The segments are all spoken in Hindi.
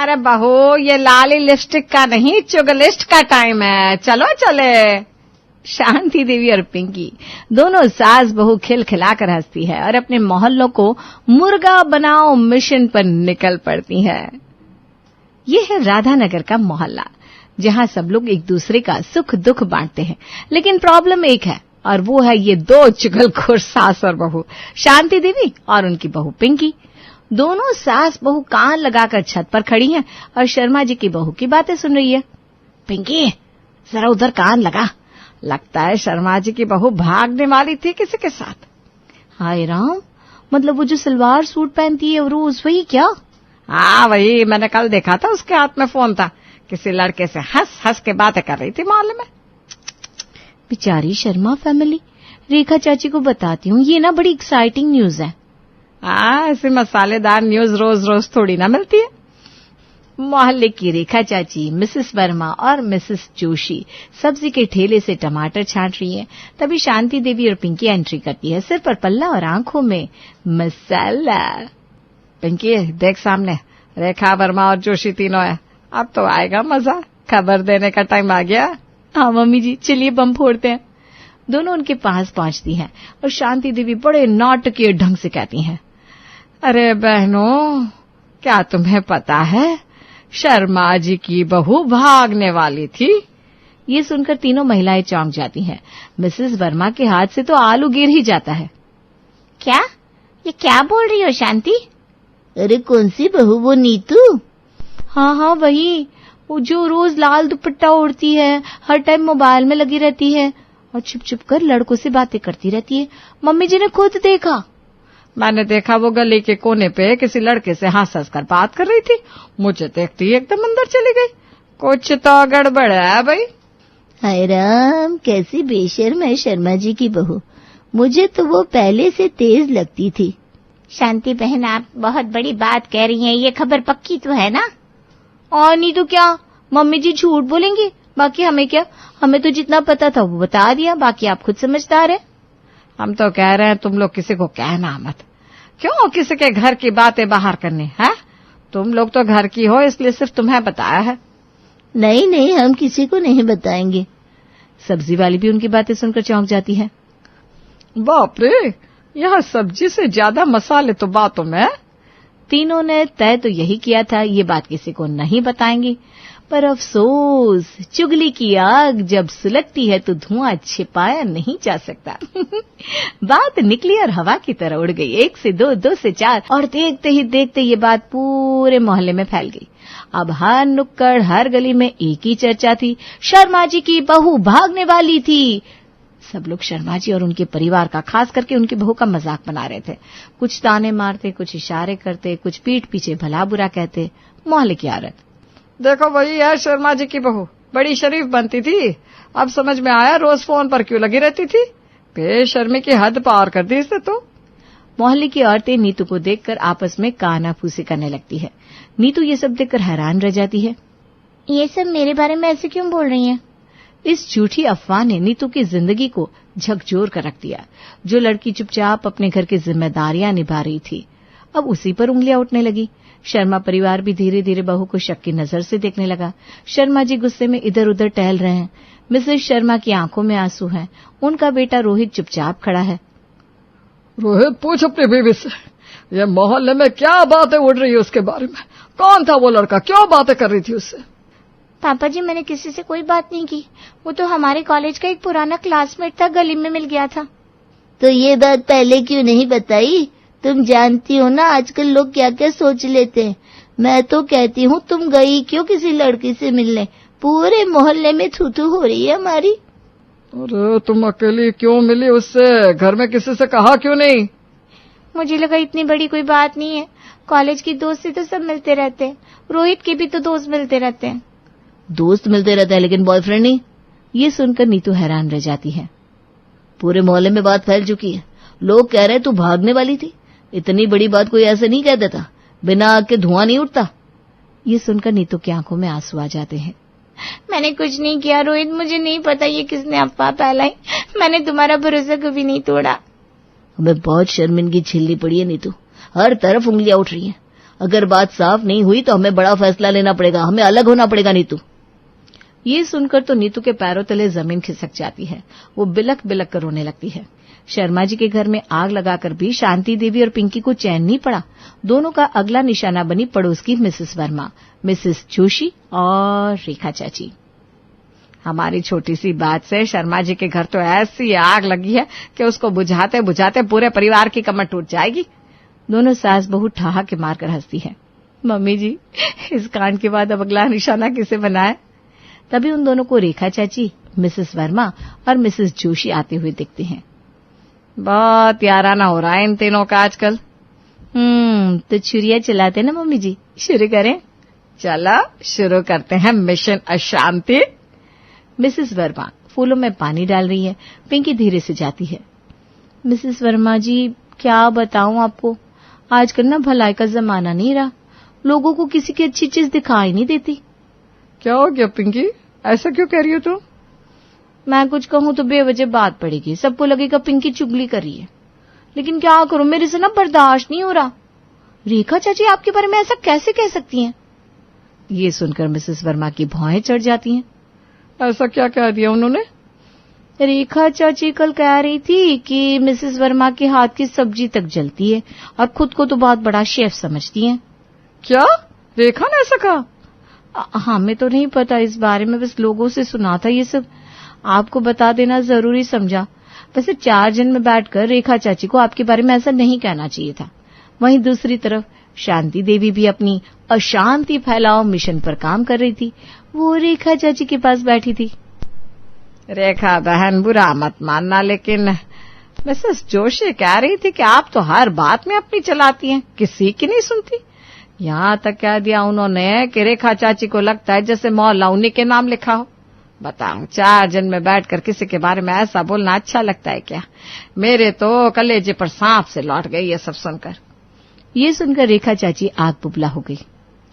अरे बहू, ये लाली लिपस्टिक का नहीं, चुगलिस्ट का टाइम है, चलो चले। शांति देवी और पिंकी दोनों सास बहू खिलखिलाकर हंसती है और अपने मोहल्लों को मुर्गा बनाओ मिशन पर निकल पड़ती है। ये है राधानगर का मोहल्ला, जहां सब लोग एक दूसरे का सुख दुख बांटते हैं। लेकिन प्रॉब्लम एक है, और वो है ये दो चुगलखोर सास और बहू, शांति देवी और उनकी बहू पिंकी। दोनों सास बहू कान लगाकर छत पर खड़ी हैं और शर्मा जी की बहू की बातें सुन रही है। पिंकी, जरा उधर कान लगा, लगता है शर्मा जी की बहू भागने वाली थी किसी के साथ। हाय राम, मतलब वो जो सलवार सूट पहनती है रोज, वही क्या? हाँ वही, मैंने कल देखा था, उसके हाथ में फोन था, किसी लड़के से हंस हंस के बातें कर रही थी मोहल्ले में। बेचारी शर्मा फैमिली, रेखा चाची को बताती हूँ, ये ना बड़ी एक्साइटिंग न्यूज है। ऐसी मसालेदार न्यूज रोज रोज थोड़ी ना मिलती है। मोहल्ले की रेखा चाची, मिसेस वर्मा और मिसेस जोशी सब्जी के ठेले से टमाटर छांट रही हैं। तभी शांति देवी और पिंकी एंट्री करती है, सिर पर पल्ला और आंखों में मसाला। पिंकी देख सामने, रेखा वर्मा और जोशी तीनों है, अब तो आएगा मजा, खबर देने का टाइम आ गया। हाँ मम्मी जी, चलिए बम फोड़ते हैं। दोनों उनके पास पहुंचती हैं और शांति देवी बड़े नाटकीय ढंग से कहती हैं, अरे बहनों, क्या तुम्हें पता है शर्मा जी की बहू भागने वाली थी? ये सुनकर तीनों महिलाएं चौंक जाती हैं। मिसेस वर्मा के हाथ से तो आलू गिर ही जाता है। क्या? ये क्या बोल रही हो शांति? अरे कौन सी बहू, वो नीतू? हाँ हाँ वही, वो जो रोज लाल दुपट्टा ओढ़ती है, हर टाइम मोबाइल में लगी रहती है और छुप छुप कर लड़कों से बातें करती रहती है। मम्मी जी ने खुद देखा। मैंने देखा, वो गली के कोने पे किसी लड़के से हंस हंस कर बात कर रही थी, मुझे देखती एकदम अंदर चली गई। कुछ तो गड़बड़ है भाई। हाय राम, कैसी बेशर्म है शर्मा जी की बहू, मुझे तो वो पहले से तेज लगती थी। शांति बहन, आप बहुत बड़ी बात कह रही हैं, ये खबर पक्की तो है ना? और नहीं तो क्या, मम्मी जी झूठ बोलेंगी, बाकी हमें क्या, हमें तो जितना पता था वो बता दिया, बाकी आप खुद समझदार हैं। हम तो कह रहे हैं तुम लोग किसी को कहना मत, क्यों किसी के घर की बातें बाहर करनी है? तुम लोग तो घर की हो, इसलिए सिर्फ तुम्हें बताया है। नहीं नहीं, हम किसी को नहीं बताएंगे। सब्जी वाली भी उनकी बातें सुनकर चौंक जाती है। बाप रे, यहाँ सब्जी से ज्यादा मसाले तो बातों में। तीनों ने तय तो यही किया था, ये बात किसी को नहीं बताएंगी, पर अफसोस, चुगली की आग जब सुलगती है तो धुआं छिपाया नहीं जा सकता। बात निकली और हवा की तरह उड़ गई, 1 से 2, 2 से 4, और देखते ही देखते ये बात पूरे मोहल्ले में फैल गई। अब हर नुक्कड़, हर गली में एक ही चर्चा थी, शर्मा जी की बहू भागने वाली थी। सब लोग शर्मा जी और उनके परिवार का, खास करके उनकी बहू का मजाक बना रहे थे। कुछ ताने मारते, कुछ इशारे करते, कुछ पीठ पीछे भला बुरा कहते। मोहल्ले की औरत, देखो वही है शर्मा जी की बहू, बड़ी शरीफ बनती थी, अब समझ में आया रोज फोन पर क्यों लगी रहती थी, बेशर्मी की हद पार कर दी इसने तो। मोहल्ले की औरतें नीतू को देखकर आपस में कानाफूसी करने लगती है। नीतू ये सब देखकर हैरान रह जाती है। ये सब मेरे बारे में ऐसे क्यों बोल रही हैं? इस झूठी अफवाह ने नीतू की जिंदगी को झकझोर कर रख दिया। जो लड़की चुपचाप अपने घर की जिम्मेदारियां निभा रही थी, अब उसी पर उंगलियां उठने लगी। शर्मा परिवार भी धीरे धीरे बहू को शक की नजर से देखने लगा। शर्मा जी गुस्से में इधर उधर टहल रहे हैं। मिसेस शर्मा की आंखों में आंसू हैं। उनका बेटा रोहित चुपचाप खड़ा है। रोहित, पूछ अपनी बीवी से, ये मोहल्ले में क्या बातें उड़ रही है उसके बारे में? कौन था वो लड़का, क्यों बातें कर रही थी उससे? पापा जी, मैंने किसी से कोई बात नहीं की, वो तो हमारे कॉलेज का एक पुराना क्लासमेट था, गली में मिल गया था। तो ये बात पहले क्यों नहीं बताई? तुम जानती हो ना आजकल लोग क्या क्या सोच लेते हैं। मैं तो कहती हूँ तुम गई क्यों किसी लड़की से मिलने? पूरे मोहल्ले में थू-थू हो रही है हमारी। अरे तुम अकेली क्यों मिली उससे, घर में किसी से कहा क्यों नहीं? मुझे लगा इतनी बड़ी कोई बात नहीं है, कॉलेज की दोस्त से तो सब मिलते रहते हैं, रोहित के भी तो दोस्त मिलते रहते हैं। दोस्त मिलते रहते हैं लेकिन बॉयफ्रेंड नहीं? ये सुनकर नीतू हैरान रह जाती है। पूरे मोहल्ले में बात फैल चुकी है, लोग कह रहे तू भागने वाली थी। इतनी बड़ी बात कोई ऐसे नहीं कह देता, बिना आग के धुआं नहीं उठता। ये सुनकर नीतू की आंखों में आंसू आ जाते हैं। मैंने कुछ नहीं किया रोहित, मुझे नहीं पता ये किसने अफवाह फैलाई, मैंने तुम्हारा भरोसा कभी नहीं तोड़ा। हमें बहुत शर्मिंदगी झेलनी पड़ी है नीतू, हर तरफ उंगलियां उठ रही हैं। अगर बात साफ नहीं हुई तो हमें बड़ा फैसला लेना पड़ेगा, हमें अलग होना पड़ेगा नीतू। ये सुनकर तो नीतू के पैरों तले जमीन खिसक जाती है। वो बिलक बिलक कर रोने लगती है। शर्मा जी के घर में आग लगाकर भी शांति देवी और पिंकी को चैन नहीं पड़ा। दोनों का अगला निशाना बनी पड़ोस की मिसेस वर्मा, मिसेस जोशी और रेखा चाची। हमारी छोटी सी बात से शर्मा जी के घर तो ऐसी आग लगी है कि उसको बुझाते बुझाते पूरे परिवार की कमर टूट जाएगी। दोनों सास बहू ठहाके मारकर हंसती है। मम्मी जी, इस कांड के बाद अब अगला निशाना किसे बनाए? तभी उन दोनों को रेखा चाची, मिसेस वर्मा और मिसेस जोशी आते हुए दिखते हैं। बहुत याराना हो रहा है इन तीनों का आजकल। तो छुरिया चलाते ना मम्मी जी, शुरू करें? चला शुरू करते हैं मिशन अशांति। मिसेस वर्मा फूलों में पानी डाल रही है। पिंकी धीरे से जाती है। मिसेस वर्मा जी, क्या बताऊं आपको, आजकल ना भलाई का जमाना नहीं रहा। लोगों को किसी की अच्छी चीज दिखाई नहीं देती। क्या हो गया पिंकी, ऐसा क्यों कह रही हो तुम? मैं कुछ कहूं तो बेवजह बात पड़ेगी, सबको लगेगा पिंकी चुगली कर रही है। लेकिन क्या करूं, मेरे से ना बर्दाश्त नहीं हो रहा। रेखा चाची आपके बारे में ऐसा कैसे कह सकती हैं? ये सुनकर मिसेस वर्मा की भौहें चढ़ जाती हैं। ऐसा क्या कह दिया उन्होंने? रेखा चाची कल कह रही थी कि मिसेस वर्मा के हाथ की सब्जी तक जलती है और खुद को तो बहुत बड़ा शेफ समझती हैं। क्या रेखा ने ऐसा कहा? हमें तो नहीं पता इस बारे में, बस लोगों से सुना था ये सब। आपको बता देना जरूरी समझा। वैसे 4 जन में बैठकर रेखा चाची को आपके बारे में ऐसा नहीं कहना चाहिए था। वहीं दूसरी तरफ शांति देवी भी अपनी अशांति फैलाओ मिशन पर काम कर रही थी। वो रेखा चाची के पास बैठी थी। रेखा बहन, बुरा मत मानना, लेकिन मिसेस जोशी कह रही थी कि आप तो हर बात में अपनी चलाती हैं, किसी की नहीं सुनती। यहाँ तक कह दिया उन्होंने कि रेखा चाची को लगता है जैसे मोहल्ला उन्हीं के नाम लिखा हो। बताओ, 4 जन में बैठकर किसी के बारे में ऐसा बोलना अच्छा लगता है क्या? मेरे तो कलेजे पर सांप से लौट गई ये सब सुनकर। ये सुनकर रेखा चाची आग बुबला हो गई।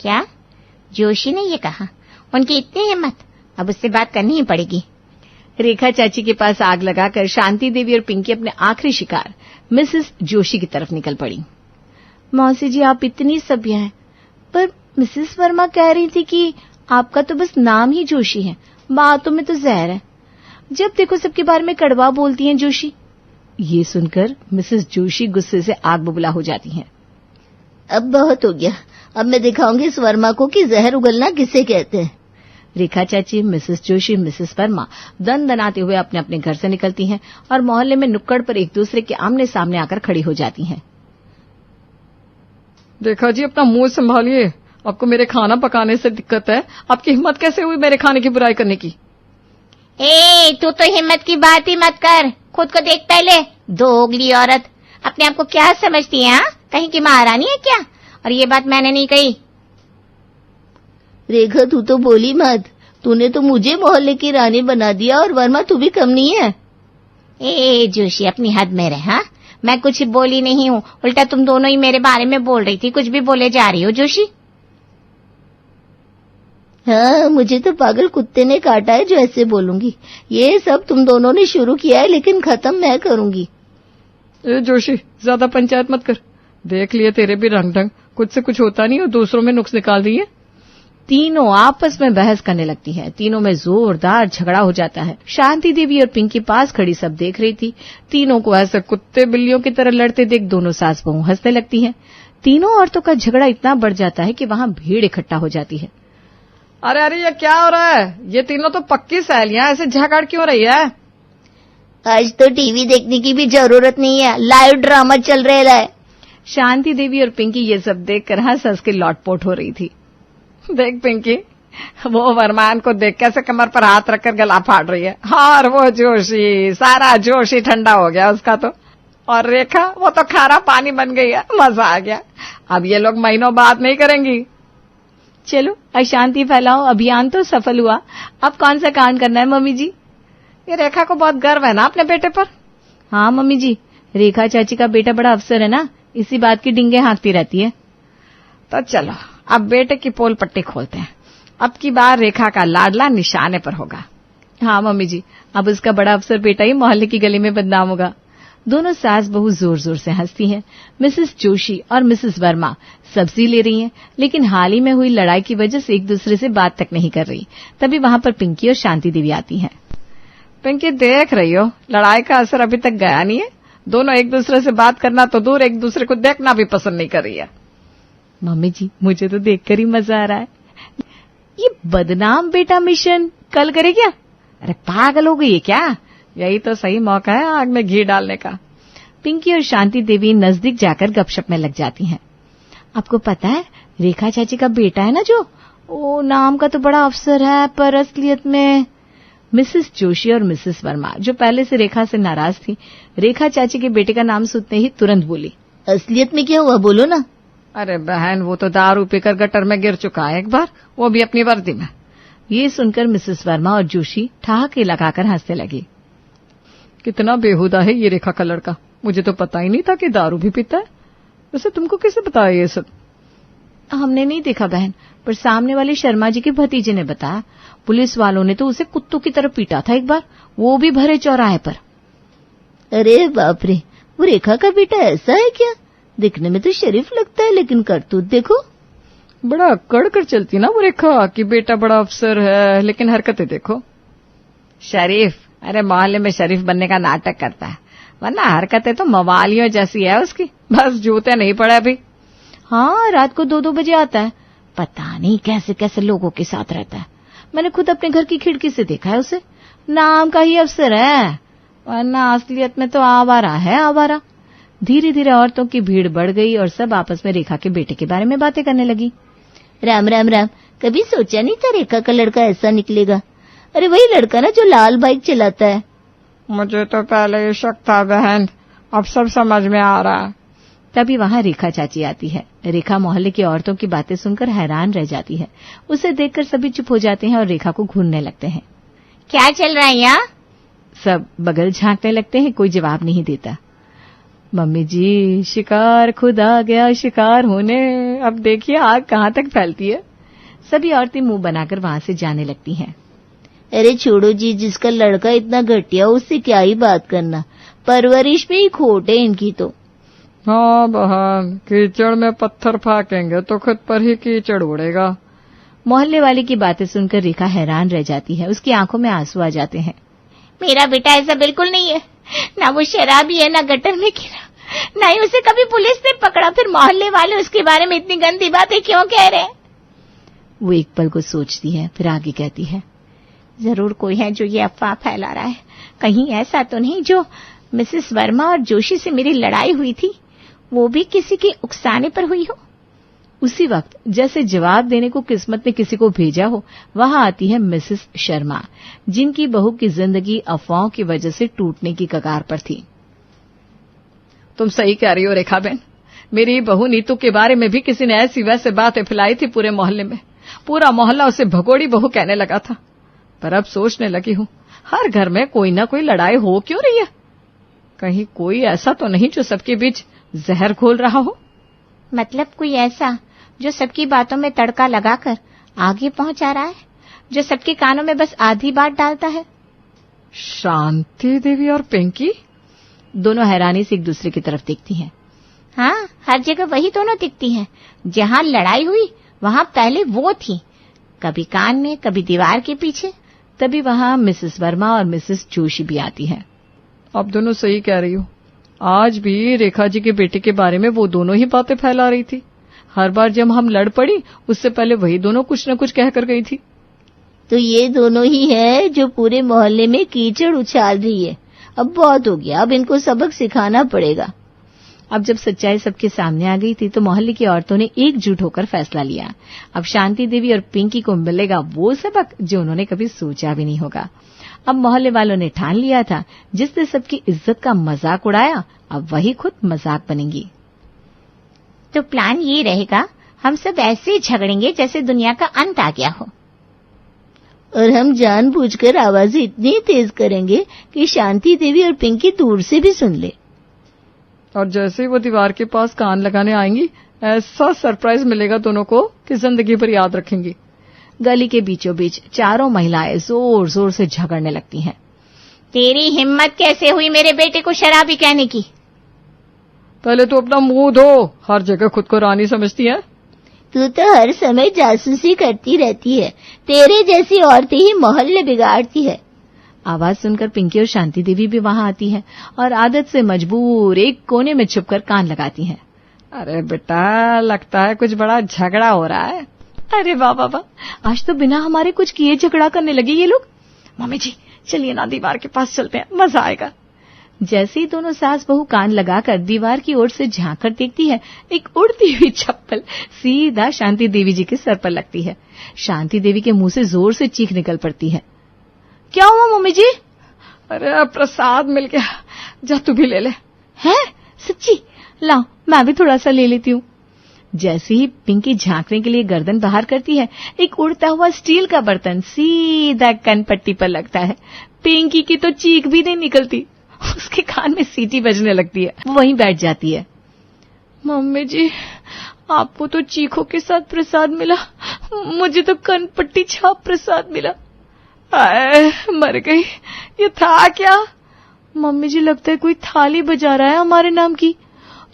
क्या जोशी ने ये कहा? उनकी इतनी हिम्मत, अब उससे बात करनी ही पड़ेगी। रेखा चाची के पास आग लगाकर शांति देवी और पिंकी अपने आखिरी शिकार मिसेस जोशी की तरफ निकल पड़ी। मौसी जी, आप इतनी सभ्य हैं, पर मिसेस वर्मा कह रही थी कि आपका तो बस नाम ही जोशी है, बातों में तो जहर है। जब देखो सबके बारे में कड़वा बोलती हैं जोशी। ये सुनकर मिसेस जोशी गुस्से से आग बुबला हो जाती हैं। अब बहुत हो गया, अब मैं दिखाऊंगी इस वर्मा को कि जहर उगलना किसे कहते हैं। रेखा चाची, मिसेस जोशी, मिसेस वर्मा दनाते हुए अपने अपने घर से निकलती हैं और मोहल्ले में नुक्कड़ पर एक दूसरे के आमने सामने आकर खड़ी हो जाती हैं। रेखा जी, अपना मुंह संभालिए, आपको मेरे खाना पकाने से दिक्कत है। आपकी हिम्मत कैसे हुई मेरे खाने की बुराई करने की? तू तो हिम्मत की बात ही मत कर, खुद को देख पहले। दोगली औरत, अपने आप को क्या समझती है? कहीं की महारानी है क्या? और ये बात मैंने नहीं कही। रेखा, तू तो बोली मत, तूने तो मुझे मोहल्ले की रानी बना दिया, और वर्मा तू भी कम नहीं है। जोशी, अपनी हद में रह। हाँ, मैं कुछ बोली नहीं हूँ, उल्टा तुम दोनों ही मेरे बारे में बोल रही थी, कुछ भी बोले जा रही हो जोशी। हाँ, मुझे तो पागल कुत्ते ने काटा है जो ऐसे बोलूंगी। ये सब तुम दोनों ने शुरू किया है, लेकिन खत्म मैं करूंगी। जोशी, ज्यादा पंचायत मत कर। देख लिए तेरे भी रंग ढंग, कुछ से कुछ होता नहीं और दूसरों में नुक्स निकाल दिए। तीनों आपस में बहस करने लगती हैं। तीनों में जोरदार झगड़ा हो जाता है। शांति देवी और पिंकी पास खड़ी सब देख रही थी। तीनों को ऐसे कुत्ते बिल्लियों की तरह लड़ते देख दोनों सास बहू हंसने लगती हैं। तीनों औरतों का झगड़ा इतना बढ़ जाता है कि वहां भीड़ इकट्ठा हो जाती है। अरे अरे, ये क्या हो रहा है? ये तीनों तो पक्की सहेलियां, ऐसे झगड़ क्यों रही है? आज तो टीवी देखने की भी जरूरत नहीं है, लाइव ड्रामा चल रहा है। शांति देवी और पिंकी ये सब देखकर हंस हंस के लौटपोट हो रही थी। देख पिंकी, वो वरमान को देख कैसे कमर पर हाथ रखकर गला फाड़ रही है। और वो जोशी, सारा जोशी ठंडा हो गया उसका तो। और रेखा, वो तो खारा पानी बन गई है। मजा आ गया। अब ये लोग महीनों बात नहीं करेंगी। चलो, अशांति फैलाओ अभियान तो सफल हुआ। अब कौन सा कांड करना है मम्मी जी? ये रेखा को बहुत गर्व है ना अपने बेटे पर। हाँ मम्मी जी, रेखा चाची का बेटा बड़ा अफसर है ना, इसी बात की डिंगे हाँकती रहती है। तो चलो, अब बेटे की पोल पट्टी खोलते हैं। अब की बार रेखा का लाडला निशाने पर होगा। हाँ मम्मी जी, अब उसका बड़ा अफसर बेटा ही मोहल्ले की गली में बदनाम होगा। दोनों सास बहू जोर जोर से हंसती हैं। मिसेस जोशी और मिसेस वर्मा सब्जी ले रही हैं, लेकिन हाल ही में हुई लड़ाई की वजह से एक दूसरे से बात तक नहीं कर रही। तभी वहां पर पिंकी और शांति देवी आती हैं। पिंकी, देख रही हो लड़ाई का असर अभी तक गया नहीं है। दोनों एक दूसरे से बात करना तो दूर, एक दूसरे को देखना भी पसंद नहीं कर रही है। मम्मी जी, मुझे तो देखकर ही मजा आ रहा है। ये बदनाम बेटा मिशन कल करे क्या? अरे पागल हो गई है क्या? यही तो सही मौका है आग में घी डालने का। पिंकी और शांति देवी नजदीक जाकर गपशप में लग जाती हैं। आपको पता है, रेखा चाची का बेटा है ना जो, वो नाम का तो बड़ा अफसर है, पर असलियत में। मिसेस जोशी और मिसेस वर्मा, जो पहले से रेखा से नाराज थी, रेखा चाची के बेटे का नाम सुनते ही तुरंत बोली, असलियत में क्या हुआ, बोलो ना। अरे बहन, वो तो दारू पीकर गटर में गिर चुका है एक बार, वो भी अपनी वर्दी में। ये सुनकर मिसेस वर्मा और जोशी ठहाके लगाकर हंसने लगी। कितना बेहुदा है ये रेखा का लड़का, मुझे तो पता ही नहीं था कि दारू भी पीता है। वैसे तुमको किसे बताया ये सब? हमने नहीं देखा बहन, पर सामने वाले शर्मा जी के भतीजे ने बताया। पुलिस वालों ने तो उसे कुत्तों की तरह पीटा था एक बार, वो भी भरे चौराहे पर। अरे बाप रे, वो रेखा का बेटा ऐसा है क्या? दिखने में तो शरीफ लगता है, लेकिन करतूत देखो। बड़ा अक्कड़ कर चलती ना वो रेखा कि बेटा बड़ा अफसर है, लेकिन हरकतें देखो। शरीफ? अरे मोहल्ले में शरीफ बनने का नाटक करता है, वरना हरकतें तो मवालियों जैसी है उसकी। बस जूते नहीं पड़े अभी। हाँ, रात को 2-2 बजे आता है। पता नहीं कैसे कैसे लोगों के साथ रहता है। मैंने खुद अपने घर की खिड़की से देखा है उसे। नाम का ही अफसर है, वरना असलियत में तो आवारा है, आवारा। धीरे धीरे औरतों की भीड़ बढ़ गई और सब आपस में रेखा के बेटे के बारे में बातें करने लगी। राम राम राम, कभी सोचा नहीं था रेखा का लड़का ऐसा निकलेगा। अरे वही लड़का ना जो लाल बाइक चलाता है। मुझे तो पहले ये शक था बहन, अब सब समझ में आ रहा है। तभी वहां रेखा चाची आती है। रेखा मोहल्ले की औरतों की बातें सुनकर हैरान रह जाती है। उसे देखकर सभी चुप हो जाते हैं और रेखा को घूरने लगते हैं। क्या चल रहा है यहाँ? सब बगल झांकने लगते हैं, कोई जवाब नहीं देता। मम्मी जी, शिकार खुद आ गया शिकार होने। अब देखिए आग कहाँ तक फैलती है। सभी औरतें मुंह बनाकर वहां से जाने लगती हैं। अरे छोड़ो जी, जिसका लड़का इतना घटिया उससे क्या ही बात करना, परवरिश में ही खोट है इनकी तो। हाँ बहन, कीचड़ में पत्थर फेंकेंगे तो खुद पर ही कीचड़ उड़ेगा। मोहल्ले वाले की बातें सुनकर रेखा हैरान रह जाती है। उसकी आंखों में आंसू आ जाते हैं। मेरा बेटा ऐसा बिल्कुल नहीं है, ना वो शराबी है, ना गटर में गिरा, ना ही उसे कभी पुलिस ने पकड़ा। फिर मोहल्ले वाले उसके बारे में इतनी गंदी बातें क्यों कह रहे हैं? वो एक पल को सोचती है, फिर आगे कहती है, जरूर कोई है जो ये अफवाह फैला रहा है। कहीं ऐसा तो नहीं जो मिसेस वर्मा और जोशी से मेरी लड़ाई हुई थी, वो भी किसी के उकसाने पर हुई हो। उसी वक्त जैसे जवाब देने को किस्मत ने किसी को भेजा हो, वहां आती है मिसेस शर्मा, जिनकी बहू की जिंदगी अफवाहों की वजह से टूटने की कगार पर थी। तुम सही कह रही हो रेखा बहन, मेरी बहू नीतू के बारे में भी किसी ने ऐसी वैसे बातें फैलाई थी पूरे मोहल्ले में। पूरा मोहल्ला उसे भगोड़ी बहू कहने लगा था। पर अब सोचने लगी हूँ, हर घर में कोई ना कोई लड़ाई हो क्यों रही है? कहीं कोई ऐसा तो नहीं जो सबके बीच जहर घोल रहा हो? मतलब कोई ऐसा जो सबकी बातों में तड़का लगाकर आगे पहुंचा रहा है, जो सबके कानों में बस आधी बात डालता है। शांति देवी और पिंकी दोनों हैरानी से एक दूसरे की तरफ देखती हैं। हाँ, हर जगह वही दोनों दिखती हैं। जहाँ लड़ाई हुई वहाँ पहले वो थी, कभी कान में, कभी दीवार के पीछे। तभी वहां मिसेस वर्मा और मिसेस जोशी भी आती हैं। आप दोनों सही कह रही हो, आज भी रेखा जी के बेटे के बारे में वो दोनों ही बातें फैला रही थी। हर बार जब हम लड़ पड़ी, उससे पहले वही दोनों कुछ न कुछ कहकर गई थी। तो ये दोनों ही है जो पूरे मोहल्ले में कीचड़ उछाल रही है। अब बहुत हो गया, अब इनको सबक सिखाना पड़ेगा। अब जब सच्चाई सबके सामने आ गई थी तो मोहल्ले की औरतों ने एकजुट होकर फैसला लिया। अब शांति देवी और पिंकी को मिलेगा वो सबक जो उन्होंने कभी सोचा भी नहीं होगा। अब मोहल्ले वालों ने ठान लिया था, जिसने सबकी इज्जत का मजाक उड़ाया, अब वही खुद मजाक बनेंगी। तो प्लान ये रहेगा, हम सब ऐसे झगड़ेंगे जैसे दुनिया का अंत आ गया हो, और हम जानबूझकर आवाजें इतनी तेज करेंगे कि शांति देवी और पिंकी दूर से भी सुन ले। और जैसे ही वो दीवार के पास कान लगाने आएंगी, ऐसा सरप्राइज मिलेगा दोनों को कि जिंदगी भर याद रखेंगी। गली के बीचों बीच चारों महिलाएं जोर जोर से झगड़ने लगती हैं। तेरी हिम्मत कैसे हुई मेरे बेटे को शराबी कहने की? पहले तो अपना मुंह धो, हर जगह खुद को रानी समझती है। तू तो हर समय जासूसी करती रहती है। तेरे जैसी औरतें ही मोहल्ले बिगाड़ती है। आवाज सुनकर पिंकी और शांति देवी भी वहां आती है और आदत से मजबूर एक कोने में छुपकर कान लगाती हैं। अरे बेटा, लगता है कुछ बड़ा झगड़ा हो रहा है। अरे वाह वाह वाह, आज तो बिना हमारे कुछ किए झगड़ा करने लगे ये लोग। मम्मी जी चलिए ना दीवार के पास चलते हैं, मजा आएगा। जैसे ही दोनों सास बहू कान लगाकर दीवार की ओर से झांक कर देखती है, एक उड़ती हुई चप्पल सीधा शांति देवी जी के सर पर लगती है। शांति देवी के मुंह से जोर से चीख निकल पड़ती है। क्या हुआ मम्मी जी? अरे प्रसाद मिल गया, जा तू भी ले ले। है सच्ची? लाओ मैं भी थोड़ा सा ले लेती हूँ। जैसे ही पिंकी झांकने के लिए गर्दन बाहर करती है, एक उड़ता हुआ स्टील का बर्तन सीधा कनपट्टी पर लगता है। पिंकी की तो चीख भी नहीं निकलती, उसके कान में सीटी बजने लगती है। वो वहीं बैठ जाती है। मम्मी जी, आपको तो चीखों के साथ प्रसाद मिला, मुझे तो कनपट्टी छाप प्रसाद मिला। आए, मर गई। ये था क्या? मम्मी जी, लगता है कोई थाली बजा रहा है हमारे नाम की।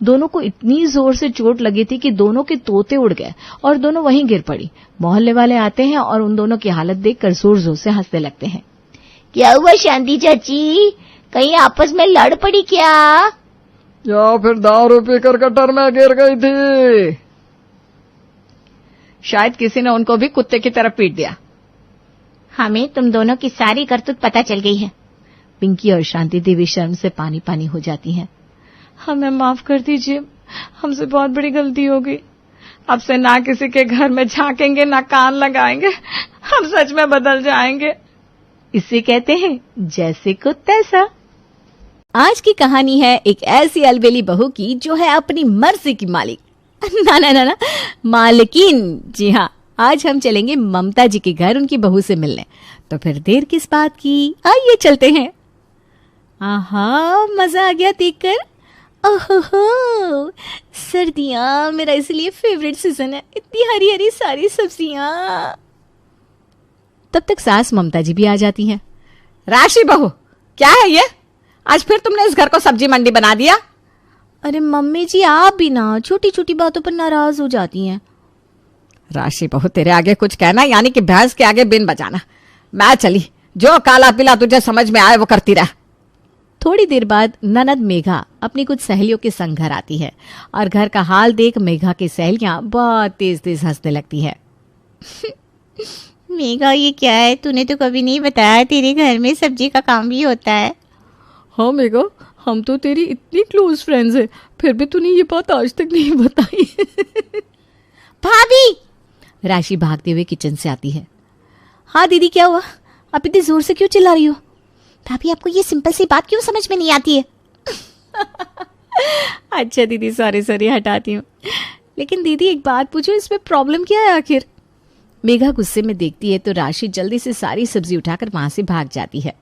दोनों को इतनी जोर से चोट लगी थी कि दोनों के तोते उड़ गए और दोनों वहीं गिर पड़ी। मोहल्ले वाले आते हैं और उन दोनों की हालत देखकर जोर जोर से हंसने लगते हैं। क्या हुआ शांति चाची, कहीं आपस में लड़ पड़ी क्या? या फिर दारू पीकर गटर में गिर गई थी। शायद किसी ने उनको भी कुत्ते की तरह पीट दिया। हमें तुम दोनों की सारी करतूत पता चल गई है। पिंकी और शांति देवी शर्म से पानी पानी हो जाती हैं। हमें माफ कर दीजिए, हमसे बहुत बड़ी गलती हो गई। अब से ना किसी के घर में झांकेंगे, ना कान लगाएंगे, हम सच में बदल जाएंगे। इसे कहते हैं जैसे को तैसा। आज की कहानी है एक ऐसी अलबेली बहू की जो है अपनी मर्जी की मालिक। ना ना ना ना, मालकिन। जी हाँ, आज हम चलेंगे ममता जी के घर उनकी बहू से मिलने। तो फिर देर किस बात की, आइए चलते हैं। आहा, मजा आ गया देखकर। ओहो, सर्दियां मेरा इसलिए फेवरेट सीजन है। इतनी हरी हरी सारी सब्जियां। तब तक सास ममता जी भी आ जाती हैं। राशि बहू, क्या है ये? आज फिर तुमने इस घर को सब्जी मंडी बना दिया। अरे मम्मी जी, आप भी ना छोटी छोटी बातों पर नाराज हो जाती हैं। राशि बहू, तेरे आगे कुछ कहना यानी कि भैंस के आगे बिन बजाना। मैं चली, जो काला पीला तुझे समझ में आए वो करती रह। थोड़ी देर बाद ननद मेघा अपनी कुछ सहेलियों के संग घर आती है और घर का हाल देख मेघा की सहेलियां बहुत तेज तेज हंसने लगती है। मेघा, ये क्या है? तूने तो कभी नहीं बताया तेरे घर में सब्जी का काम भी होता है। हाँ मेघा, हम तो तेरी इतनी क्लोज फ्रेंड्स है, फिर भी तूने ये बात आज तक नहीं बताई। भाभी! राशि भागते हुए किचन से आती है। हाँ दीदी, क्या हुआ? आप इतनी जोर से क्यों चिल्ला रही हो? भाभी, आपको ये सिंपल सी बात क्यों समझ में नहीं आती है? अच्छा दीदी, सॉरी हटाती हूँ। लेकिन दीदी एक बात पूछो, इसमें प्रॉब्लम क्या है आखिर? मेघा गुस्से में देखती है तो राशि जल्दी से सारी सब्जी उठाकर वहां से भाग जाती है।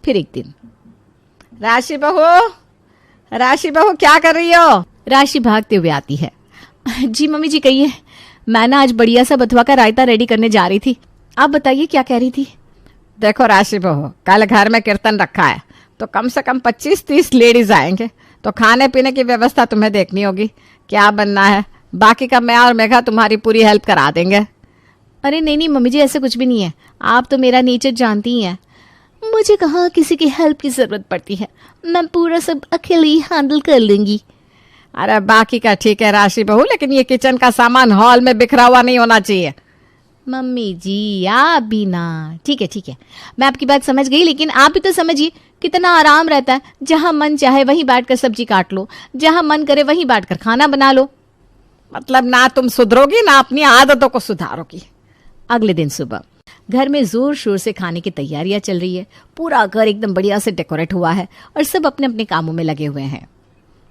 फिर एक दिन, राशि बहू क्या कर रही हो? राशि भागते हुए आती है। जी मम्मी जी, कहिए। मैं ना आज बढ़िया सा बथुआ का रायता रेडी करने जा रही थी। आप बताइए क्या कह रही थी? देखो राशि बहू, कल घर में कीर्तन रखा है तो कम से कम 25-30 लेडीज आएंगे, तो खाने पीने की व्यवस्था तुम्हें देखनी होगी। क्या बनना है, बाकी का मैं और मेघा तुम्हारी पूरी हेल्प करा देंगे। अरे नहीं मम्मी जी, ऐसा कुछ भी नहीं है। आप तो मेरा नेचर जानती ही हैं। मुझे कहाँ किसी की हेल्प की जरूरत पड़ती है। मैं पूरा सब अकेले ही हैंडल कर लूंगी। अरे बाकी का ठीक है राशि बहू, लेकिन ये किचन का सामान हॉल में बिखरा हुआ नहीं होना चाहिए। मम्मी जी, आप भी ना। ठीक है, मैं आपकी बात समझ गई, लेकिन आप भी तो समझिए कितना आराम रहता है। जहां मन चाहे वहीं बैठकर सब्जी काट लो, जहां मन करे वहीं बैठकर खाना बना लो। मतलब ना तुम सुधरोगी ना अपनी आदतों को सुधारोगी। अगले दिन सुबह घर में जोर शोर से खाने की तैयारियां चल रही है। पूरा घर एकदम बढ़िया से डेकोरेट हुआ है और सब अपने अपने कामों में लगे हुए हैं।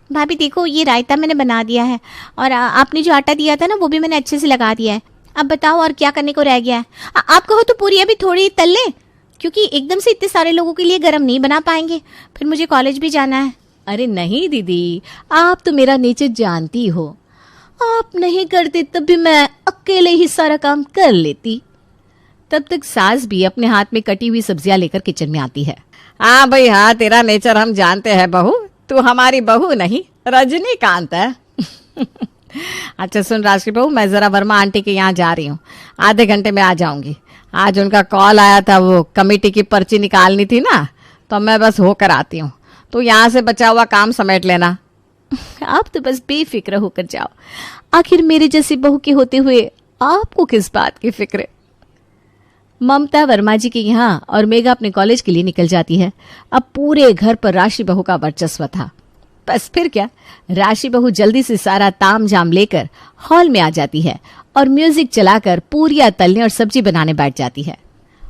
भाभी देखो, ये रायता मैंने बना दिया है और आपने जो आटा दिया था ना, वो भी मैंने अच्छे से लगा दिया है। अब बताओ और क्या करने को रह गया है? आप कहो तो पूरी अभी थोड़ी तल ले, क्योंकि एकदम से इतने सारे लोगों के लिए गरम नहीं बना पाएंगे, फिर मुझे कॉलेज भी जाना है। अरे नहीं दीदी, आप तो मेरा नेचर जानती हो। आप नहीं करते तब भी मैं अकेले ही सारा काम कर लेती। तब तक सास भी अपने हाथ में कटी हुई सब्जियां लेकर किचन में आती है। हाँ भाई हाँ, तेरा नेचर हम जानते हैं बहू, तू हमारी बहू नहीं रजनीकांत है। अच्छा सुन राशि बहू, मैं जरा वर्मा आंटी के यहाँ जा रही हूँ, आधे घंटे में आ जाऊंगी। आज उनका कॉल आया था, वो कमेटी की पर्ची निकालनी थी ना, तो मैं बस होकर आती हूँ। तो यहाँ से बचा हुआ काम समेट लेना। आप तो बस बेफिक्र होकर जाओ, आखिर मेरे जैसी बहू के होते हुए आपको किस बात की फिक्र है। ममता वर्मा जी के यहाँ और मेघा अपने कॉलेज के लिए निकल जाती है। अब पूरे घर पर राशि बहू का वर्चस्व था। बस फिर क्या, राशि बहू जल्दी से सारा ताम झाम लेकर हॉल में आ जाती है और म्यूजिक चलाकर पूरियां तलने और सब्जी बनाने बैठ जाती है।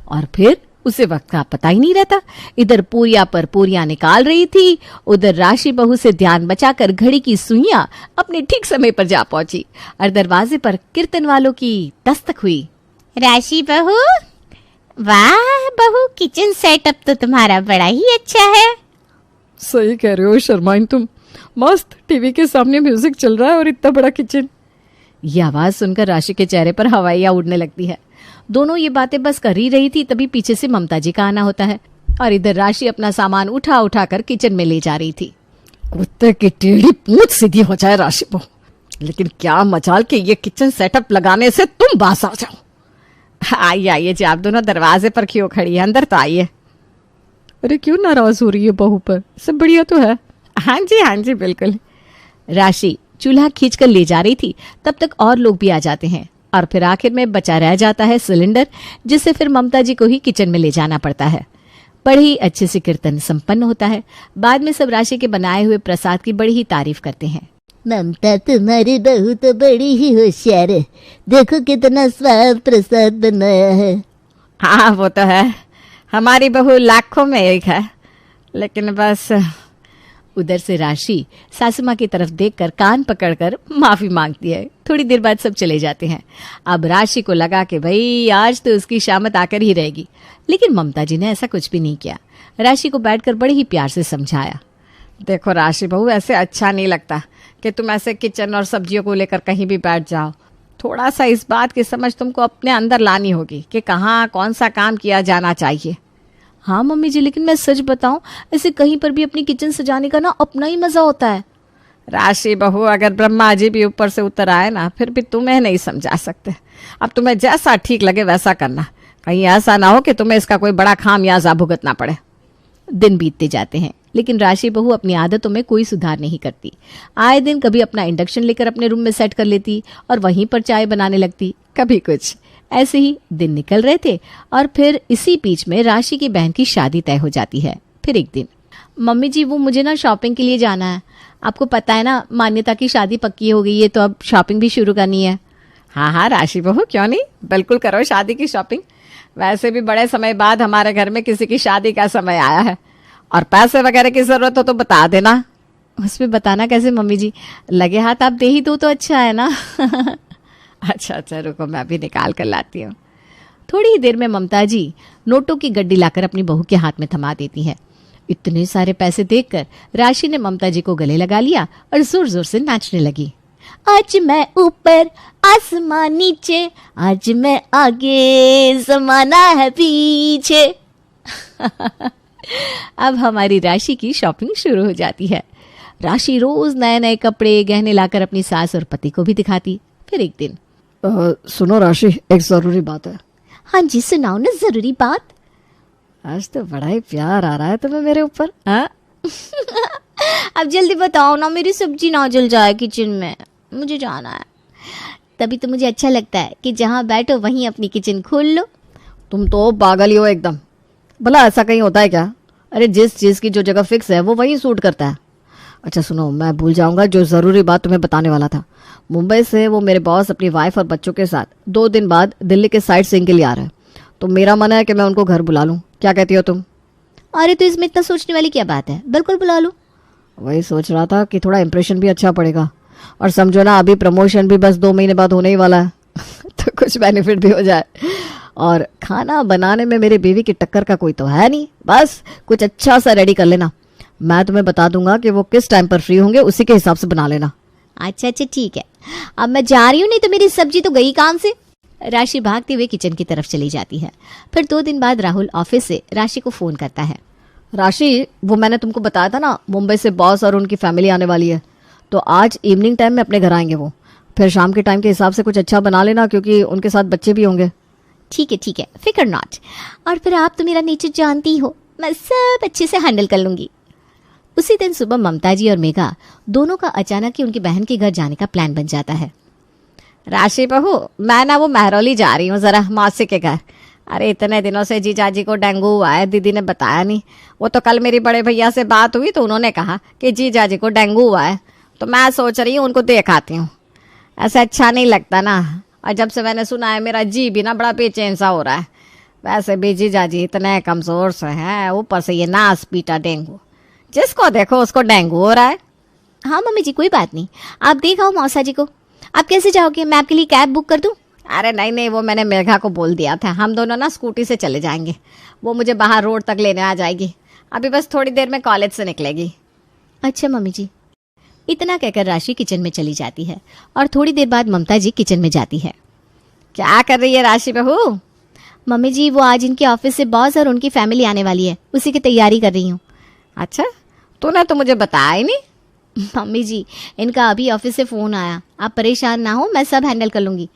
और फिर उसे वक्त का पता ही नहीं रहता। इधर पूरिया पर पूरियां निकाल रही थी, उधर राशि बहू से ध्यान बचाकर घड़ी की सुइयां अपने ठीक समय पर जा पहुंची और दरवाजे पर कीर्तन वालों की दस्तक हुई। राशि बहू, वाह बहू, किचन सेटअप तो तुम्हारा बड़ा ही अच्छा है। सही कह रहे हो शर्माइन तुम, मस्त टीवी के सामने म्यूजिक चल रहा है और इतना बड़ा किचन। ये आवाज सुनकर राशि के चेहरे पर हवाइयां उड़ने लगती है। दोनों ये बातें बस कर ही रही थी, तभी पीछे से ममता जी का आना होता है और इधर राशि अपना सामान उठा उठा कर किचन में ले जा रही थी। कुत्ते की टेढ़ी पूंछ सीधी हो जाए राशि बहू, लेकिन क्या मजाल के ये किचन सेटअप लगाने से तुम बास आ जाओ। आइए आइए जी, आप दोनों दरवाजे पर क्यों खड़ी है, अंदर तो आइए। अरे क्यों नाराज हो रही है बहू पर, सब बढ़िया तो है। हाँ जी बिल्कुल। राशि चूल्हा खींचकर ले जा रही थी, तब तक और लोग भी आ जाते हैं और फिर आखिर में बचा रह जाता है सिलेंडर, जिसे फिर ममता जी को ही किचन में ले जाना पड़ता है। बड़े ही अच्छे से कीर्तन संपन्न होता है। बाद में सब राशि के बनाए हुए प्रसाद की बड़ी ही तारीफ करते हैं। ममता, तुम्हारी बहू तो बड़ी ही होशियार है, देखो कितना स्वाद प्रसाद बनाया है। हाँ वो तो है, हमारी बहू लाखों में एक है, लेकिन बस। उधर से राशि सासू माँ की तरफ देखकर कान पकड़कर माफी मांगती है। थोड़ी देर बाद सब चले जाते हैं। अब राशि को लगा कि भाई आज तो उसकी शामत आकर ही रहेगी, लेकिन ममता जी ने ऐसा कुछ भी नहीं किया। राशि को बैठकर बड़े ही प्यार से समझाया। देखो राशि बहू, ऐसे अच्छा नहीं लगता कि तुम ऐसे किचन और सब्जियों को लेकर कहीं भी बैठ जाओ। थोड़ा सा इस बात की समझ तुमको अपने अंदर लानी होगी कि कहाँ कौन सा काम किया जाना चाहिए। हाँ मम्मी जी, लेकिन मैं सच बताऊं, ऐसे कहीं पर भी अपनी किचन सजाने का ना अपना ही मजा होता है। राशि बहू, अगर ब्रह्मा जी भी ऊपर से उतर आए ना, फिर भी तुम्हें नहीं समझा सकते। अब तुम्हें जैसा ठीक लगे वैसा करना, कहीं ऐसा ना हो कि तुम्हें इसका कोई बड़ा खामियाजा भुगतना पड़े। दिन बीतते जाते हैं, लेकिन राशि बहू अपनी आदतों में कोई सुधार नहीं करती। आए दिन कभी अपना इंडक्शन लेकर अपने रूम में सेट कर लेती और वहीं पर चाय बनाने लगती, कभी कुछ। ऐसे ही दिन निकल रहे थे और फिर इसी बीच में राशि की बहन की शादी तय हो जाती है। फिर एक दिन, मम्मी जी वो मुझे ना शॉपिंग के लिए जाना है। आपको पता है ना, मान्यता की शादी पक्की हो गई है, तो अब शॉपिंग भी शुरू करनी है। हाँ राशि बहू, क्यों नहीं, बिल्कुल करो शादी की शॉपिंग। वैसे भी बड़े समय बाद हमारे घर में किसी की शादी का समय आया है, और पैसे वगैरह की जरूरत हो तो बता देना। उसमें बताना कैसे मम्मी जी, लगे हाथ आप दे ही दो तो अच्छा है ना। अच्छा रुको, मैं भी निकाल कर लाती हूँ। थोड़ी ही देर में ममता जी नोटों की गड्डी लाकर अपनी बहू के हाथ में थमा देती है। इतने सारे पैसे देखकर राशि ने ममता जी को गले लगा लिया और जोर जोर से नाचने लगी। आज मैं ऊपर आसमान नीचे, आज मैं आगे जमाना है पीछे। अब हमारी राशि की शॉपिंग शुरू हो जाती है। राशि रोज नए नए कपड़े गहने लाकर अपनी सास और पति को भी दिखाती। फिर एक दिन, सुनो राशि, एक जरूरी बात है। हाँ जी सुनाओ ना जरूरी बात। आज तो बड़ा ही प्यार आ रहा है तुम्हें मेरे ऊपर। हाँ अब जल्दी बताओ ना, मेरी सब्जी ना जल जाए किचन में, मुझे जाना है। तभी तो मुझे अच्छा लगता है कि जहाँ बैठो वहीं अपनी किचन खोल लो। तुम तो पागल ही हो एकदम। भला ऐसा कहीं होता है क्या? अरे जिस चीज की जो जगह फिक्स है वो वहीं सूट करता है। अच्छा सुनो, मैं भूल जाऊंगा जो जरूरी बात तुम्हें बताने वाला था। मुंबई से वो मेरे बॉस अपनी वाइफ और बच्चों के साथ 2 दिन बाद दिल्ली के साइट सीइंग के लिए आ रहे हैं, तो मेरा मन है कि मैं उनको घर बुला लूं। क्या कहती हो तुम? अरे तो इसमें इतना सोचने वाली क्या बात है, बिल्कुल बुला लो। वही सोच रहा था कि थोड़ा इंप्रेशन भी अच्छा पड़ेगा, और समझो ना अभी प्रमोशन भी बस 2 महीने बाद होने ही वाला है। तो कुछ बेनिफिट भी हो जाए। और खाना बनाने में मेरी बीवी की टक्कर का कोई तो है नहीं, बस कुछ अच्छा सा रेडी कर लेना। मैं तुम्हें बता दूंगा कि वो किस टाइम पर फ्री होंगे, उसी के हिसाब से बना लेना। अच्छा ठीक है, अब मैं जा रही हूँ, नहीं तो मेरी सब्जी तो गई काम से। राशि भागते हुए किचन की तरफ चली जाती है। फिर 2 दिन बाद राहुल ऑफिस से राशि को फोन करता है। राशि, वो मैंने तुमको बताया था ना, मुंबई से बॉस और उनकी फैमिली आने वाली है, तो आज इवनिंग टाइम में अपने घर आएंगे वो। फिर शाम के टाइम के हिसाब से कुछ अच्छा बना लेना, क्योंकि उनके साथ बच्चे भी होंगे। ठीक है, फिकर नॉट। और फिर आप तो मेरा नेचर जानती हो, मैं सब अच्छे से हैंडल कर लूंगी। उसी दिन सुबह ममता जी और मेघा दोनों का अचानक ही उनकी बहन के घर जाने का प्लान बन जाता है। राशि बहू, मैं ना वो महरौली जा रही हूँ जरा मौसी के घर। अरे इतने दिनों से जीजाजी को डेंगू हुआ है, दीदी ने बताया नहीं। वो तो कल मेरी बड़े भैया से बात हुई तो उन्होंने कहा कि जीजाजी को डेंगू हुआ है, तो मैं सोच रही हूँ उनको देख आती हूँ। ऐसा अच्छा नहीं लगता ना, और जब से मैंने सुना है मेरा जी भी ना बड़ा बेचैन सा हो रहा है। वैसे भी जीजाजी इतने कमजोर से हैं, ऊपर से ये नास पीटा डेंगू, जिसको देखो उसको डेंगू हो रहा है। हाँ मम्मी जी, कोई बात नहीं, आप देख आओ मौसा जी को। आप कैसे जाओगे? मैं आपके लिए कैब बुक कर दूं? अरे नहीं, वो मैंने मेघा को बोल दिया था, हम दोनों ना स्कूटी से चले जाएंगे। वो मुझे बाहर रोड तक लेने आ जाएगी, अभी बस थोड़ी देर में कॉलेज से निकलेगी। अच्छा मम्मी जी। इतना कहकर राशि किचन में चली जाती है और थोड़ी देर बाद ममता जी किचन में जाती है। क्या कर रही है राशि बहू? मम्मी जी, वो आज इनके ऑफिस से बॉस और उनकी फैमिली आने वाली है, उसी की तैयारी कर रही हूँ। अच्छा, तूने तो मुझे बताया ही नहीं। मम्मी जी, इनका अभी ऑफिस से फोन आया, आप परेशान ना हो, मैं सब हैंडल कर लूंगी।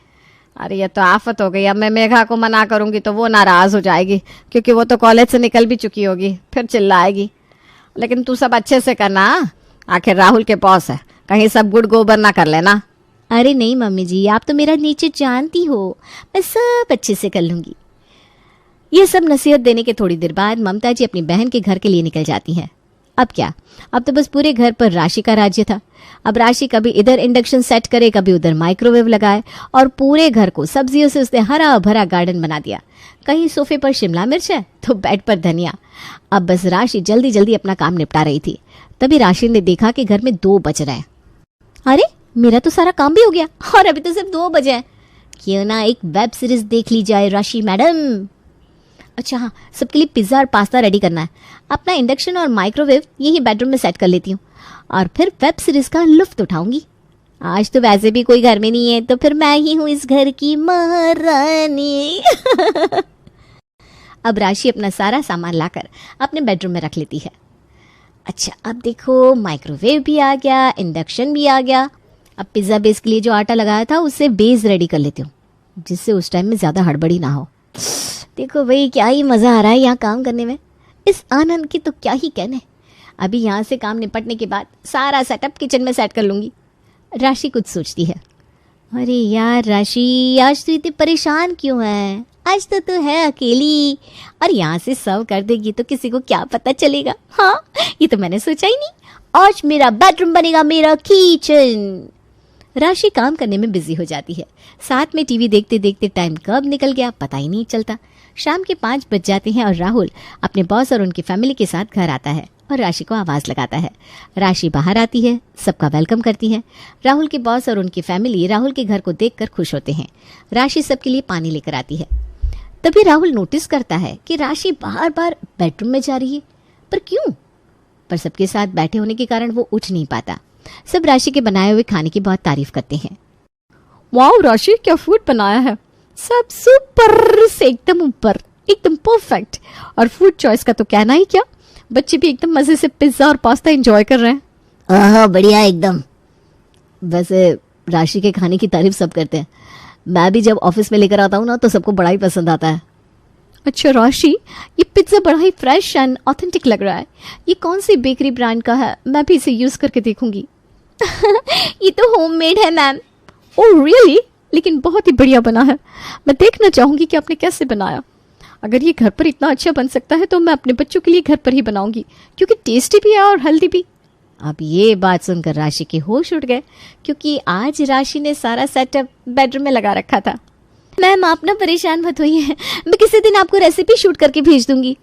अरे ये तो आफत हो गई। अब मैं मेघा को मना करूंगी तो वो नाराज हो जाएगी, क्योंकि वो तो कॉलेज से निकल भी चुकी होगी, फिर चिल्लाएगी। लेकिन तू सब अच्छे से करना, आखिर राहुल के बॉस है, कहीं सब गुड़ गोबर ना कर लेना। अरे नहीं मम्मी जी, आप तो मेरा नेचर जानती हो, मैं सब अच्छे से कर लूंगी। यह सब नसीहत देने के थोड़ी देर बाद ममता जी अपनी बहन के घर के लिए निकल जाती हैं। अब क्या, अब तो बस पूरे घर पर राशि का राज्य था। अब राशि कभी इधर इंडक्शन सेट करे, कभी उधर माइक्रोवेव लगाए, और पूरे घर को सब्जियों से उसने हरा भरा गार्डन बना दिया। कहीं सोफे पर शिमला मिर्च है तो बेड पर धनिया। अब बस राशि जल्दी जल्दी अपना काम निपटा रही थी। तभी राशि ने देखा कि घर में 2 बज रहे हैं। अरे, मेरा तो सारा काम भी हो गया और अभी तो सिर्फ 2 बजे हैं। क्यों ना एक वेब सीरीज देख ली जाए राशि मैडम। अच्छा हाँ, सबके लिए पिज्जा और पास्ता रेडी करना है। अपना इंडक्शन और माइक्रोवेव यही बेडरूम में सेट कर लेती हूँ और फिर वेब सीरीज का लुत्फ उठाऊंगी। आज तो वैसे भी कोई घर में नहीं है, तो फिर मैं ही हूँ इस घर की महारानी। अब राशि अपना सारा सामान लाकर अपने बेडरूम में रख लेती है। अच्छा, अब देखो, माइक्रोवेव भी आ गया, इंडक्शन भी आ गया। अब पिज्जा बेस के लिए जो आटा लगाया था उससे बेस रेडी कर लेती हूँ, जिससे उस टाइम में ज्यादा हड़बड़ी ना हो। देखो भाई, क्या ही मजा आ रहा है यहाँ काम करने में, इस आनंद की तो क्या ही कहने। अभी यहाँ से काम निपटने के बाद सारा सेटअप किचन में सेट कर लूंगी। राशि कुछ सोचती है। अरे यार राशि, आज तो इतनी परेशान क्यों है? आज तो तू है अकेली और यहाँ से सर्व कर देगी तो किसी को क्या पता चलेगा। हाँ, ये तो मैंने सोचा ही नहीं। आज मेरा बेडरूम बनेगा मेरा किचन। राशि काम करने में बिजी हो जाती है। साथ में टीवी देखते देखते टाइम कब निकल गया पता ही नहीं चलता। शाम के 5 बज जाते हैं और राहुल अपने बॉस और उनकी फैमिली के साथ घर आता है और राशि को आवाज लगाता है। राशि बाहर आती है, सबका वेलकम करती है। राहुल के बॉस और उनकी फैमिली राहुल के घर को देखकर खुश होते हैं। राशि सबके लिए पानी लेकर आती है। तभी राहुल नोटिस करता है कि राशि बार बार बेडरूम में जा रही है। पर क्यों? पर सबके साथ बैठे होने के कारण वो उठ नहीं पाता। सब राशि के बनाए हुए खाने की बहुत तारीफ करते हैं। वाओ राशि, क्या फूड बनाया है, सब सुपर से एकदम ऊपर, एकदम परफेक्ट। और फूड चॉइस का तो कहना ही क्या, बच्चे भी एकदम मजे से पिज्जा और पास्ता एंजॉय कर रहे हैं। हाँ, बढ़िया एकदम। वैसे राशि के खाने की तारीफ सब करते हैं। मैं भी जब ऑफिस में लेकर आता हूँ ना तो सबको बड़ा ही पसंद आता है। अच्छा राशि, ये पिज्जा बड़ा ही फ्रेश एंड ऑथेंटिक लग रहा है। ये कौन सी बेकरी ब्रांड का है? मैं भी इसे यूज करके देखूंगी। ये तो होममेड है मैम। Oh really? लेकिन बहुत ही बढ़िया बना है। मैं देखना चाहूंगी कि आपने कैसे बनाया। अगर ये घर पर इतना अच्छा बन सकता है तो मैं अपने बच्चों के लिए घर पर ही बनाऊंगी, क्योंकि टेस्टी भी है और हेल्दी भी। अब ये बात सुनकर राशि के होश उड़ गए, क्योंकि आज राशि ने सारा सेटअप बेडरूम में लगा रखा था। मैम आप ना परेशान मत होइए, मैं किसी दिन आपको रेसिपी शूट करके भेज दूंगी।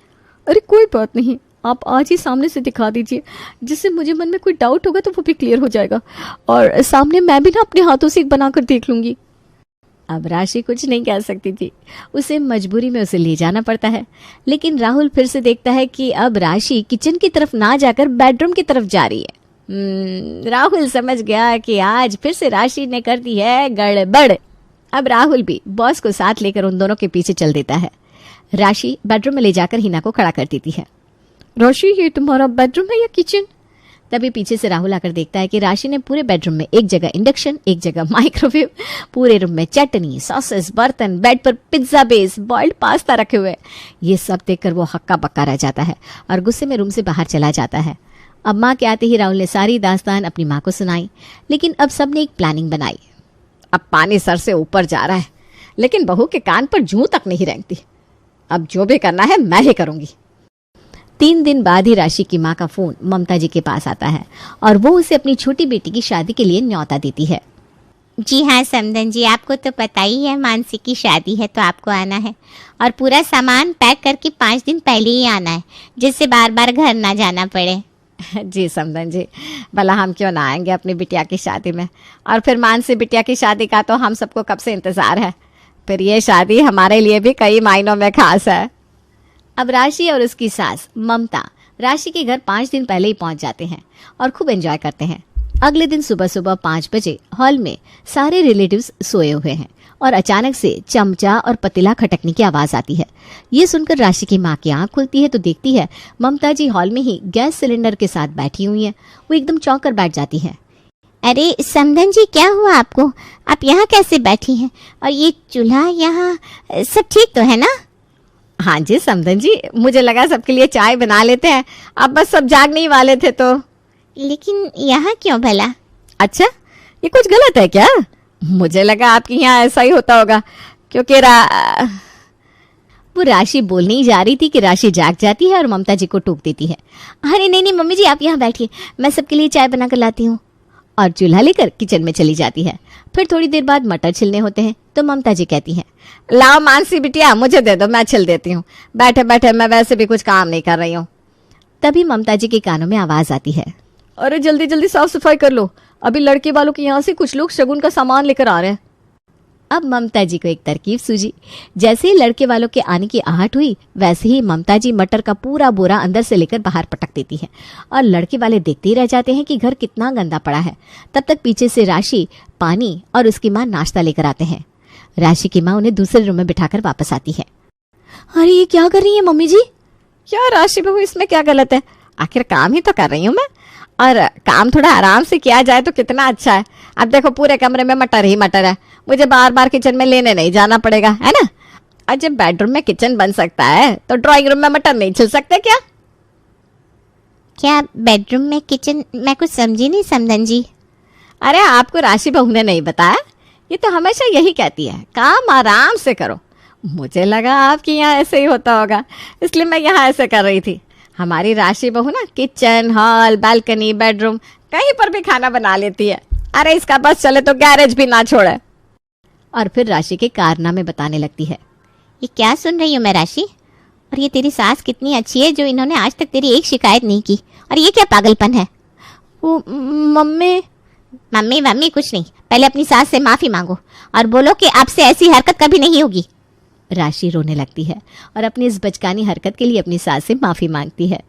अरे कोई बात नहीं, आप आज ही सामने से दिखा दीजिए, जिससे मुझे मन में कोई डाउट होगा तो वो भी क्लियर हो जाएगा, और सामने मैं भी ना अपने हाथों से बनाकर देख लूंगी। अब राशि कुछ नहीं कह सकती थी, उसे मजबूरी में उसे ले जाना पड़ता है। लेकिन राहुल फिर से देखता है कि अब राशि किचन की तरफ ना जाकर बेडरूम की तरफ जा रही है। राहुल समझ गया कि आज फिर से राशि ने कर दी है गड़बड़। अब राहुल भी बॉस को साथ लेकर उन दोनों के पीछे चल देता है। राशि बेडरूम में ले जाकर हिना को खड़ा कर देती है। राशि, ये तुम्हारा बेडरूम है या किचन? तभी पीछे से राहुल आकर देखता है कि राशि ने पूरे बेडरूम में एक जगह इंडक्शन, एक जगह माइक्रोवेव, पूरे रूम में चटनी, सॉसेस, बर्तन, बेड पर पिज्जा बेस, बॉइल्ड पास्ता रखे हुए। ये सब देखकर वो हक्का बक्का रह जाता है और गुस्से में रूम से बाहर चला जाता है। अब माँ के आते ही राहुल ने सारी दास्तान अपनी माँ को सुनाई, लेकिन अब सबने एक प्लानिंग बनाई। अब पानी सर से ऊपर जा रहा है, लेकिन बहू के कान पर जूं तक नहीं रेंगती। अब जो भी करना है मैं ही करूंगी। 3 दिन बाद ही राशि की माँ का फोन ममता जी के पास आता है और वो उसे अपनी छोटी बेटी की शादी के लिए न्योता देती है। जी हाँ समधन जी, आपको तो पता ही है मानसी की शादी है तो आपको आना है, और पूरा सामान पैक करके 5 दिन पहले ही आना है, जिससे बार बार घर ना जाना पड़े। जी समधन जी, भला हम क्यों ना आएंगे अपनी बिटिया की शादी में। और फिर मानसी बिटिया की शादी का तो हम सबको कब से इंतजार है। फिर ये शादी हमारे लिए भी कई मायनों में खास है। अब राशि और उसकी सास ममता राशि के घर 5 दिन पहले ही पहुंच जाते हैं और खूब एंजॉय करते हैं। अगले दिन सुबह सुबह 5 बजे हॉल में सारे रिलेटिव्स सोए हुए हैं और अचानक से चमचा और पतीला खटकने की आवाज आती है। ये सुनकर राशि की माँ की आंख खुलती है तो देखती है ममता जी हॉल में ही गैस सिलेंडर के साथ बैठी हुई हैं। वो एकदम चौंक कर बैठ जाती है। अरे समधन जी, क्या हुआ आपको? आप यहाँ कैसे बैठी हैं? और ये चूल्हा यहाँ सब ठीक तो है ना? हाँ जी समधन जी, मुझे लगा सबके लिए चाय बना लेते हैं, अब बस सब जागने ही वाले थे तो। लेकिन यहाँ क्यों भला? अच्छा, ये कुछ गलत है क्या? मुझे लगा आपके यहाँ ऐसा ही होता होगा, क्योंकि वो राशि बोलने ही जा रही थी कि राशि जाग जाती है और ममता जी को टोक देती है। अरे नहीं नहीं मम्मी जी, आप यहाँ बैठिए, मैं सबके लिए चाय बना कर लाती हूँ। और चूल्हा लेकर किचन में चली जाती है। फिर थोड़ी देर बाद मटर छिलने होते हैं तो ममता जी कहती हैं, लाओ मानसी बिटिया, मुझे दे दो, मैं छिल देती हूँ। बैठे बैठे मैं वैसे भी कुछ काम नहीं कर रही हूँ। तभी ममता जी के कानों में आवाज आती है, अरे जल्दी जल्दी साफ सफाई कर लो, अभी लड़के वालों के यहाँ से कुछ लोग शगुन का सामान लेकर आ रहे हैं। अब ममता जी को एक तरकीब सूझी। जैसे ही लड़के वालों के आने की आहट हुई, वैसे ही ममता जी मटर का पूरा बोरा अंदर से लेकर बाहर पटक देती है और लड़के वाले देखते ही रह जाते हैं कि घर कितना गंदा पड़ा है। तब तक पीछे से राशि, पानी और उसकी माँ नाश्ता लेकर आते हैं। राशि की माँ उन्हें दूसरे रूम में बिठाकर वापस आती है। अरे ये क्या कर रही है मम्मी जी? क्या राशि बहू, इसमें क्या गलत है? आखिर काम ही तो कर रही हूँ मैं, और काम थोड़ा आराम से किया जाए तो कितना अच्छा है। अब देखो पूरे कमरे में मटर ही मटर है, मुझे बार बार किचन में लेने नहीं जाना पड़ेगा, है ना? और जब बेडरूम में किचन बन सकता है तो ड्राइंग रूम में मटर नहीं छिल सकते क्या? क्या बेडरूम में किचन? मैं कुछ समझी नहीं समधन जी। अरे आपको राशि बहू ने नहीं बताया? ये तो हमेशा यही कहती है, काम आराम से करो। मुझे लगा आपके यहाँ ऐसे ही होता होगा, इसलिए मैं यहाँ ऐसे कर रही थी। हमारी राशि बहू ना किचन, हॉल, बालकनी, बेडरूम कहीं पर भी खाना बना लेती है। अरे इसका बस चले तो गैरेज भी ना छोड़े। और फिर राशि के कारनामे बताने लगती है। ये क्या सुन रही हूँ मैं राशि? और ये तेरी सास कितनी अच्छी है जो इन्होंने आज तक तेरी एक शिकायत नहीं की, और ये क्या पागलपन है? वो मम्मी मम्मी मम्मी कुछ नहीं, पहले अपनी सास से माफी मांगो और बोलो कि आपसे ऐसी हरकत कभी नहीं होगी। राशि रोने लगती है और अपनी इस बचकानी हरकत के लिए अपनी सास से माफी मांगती है।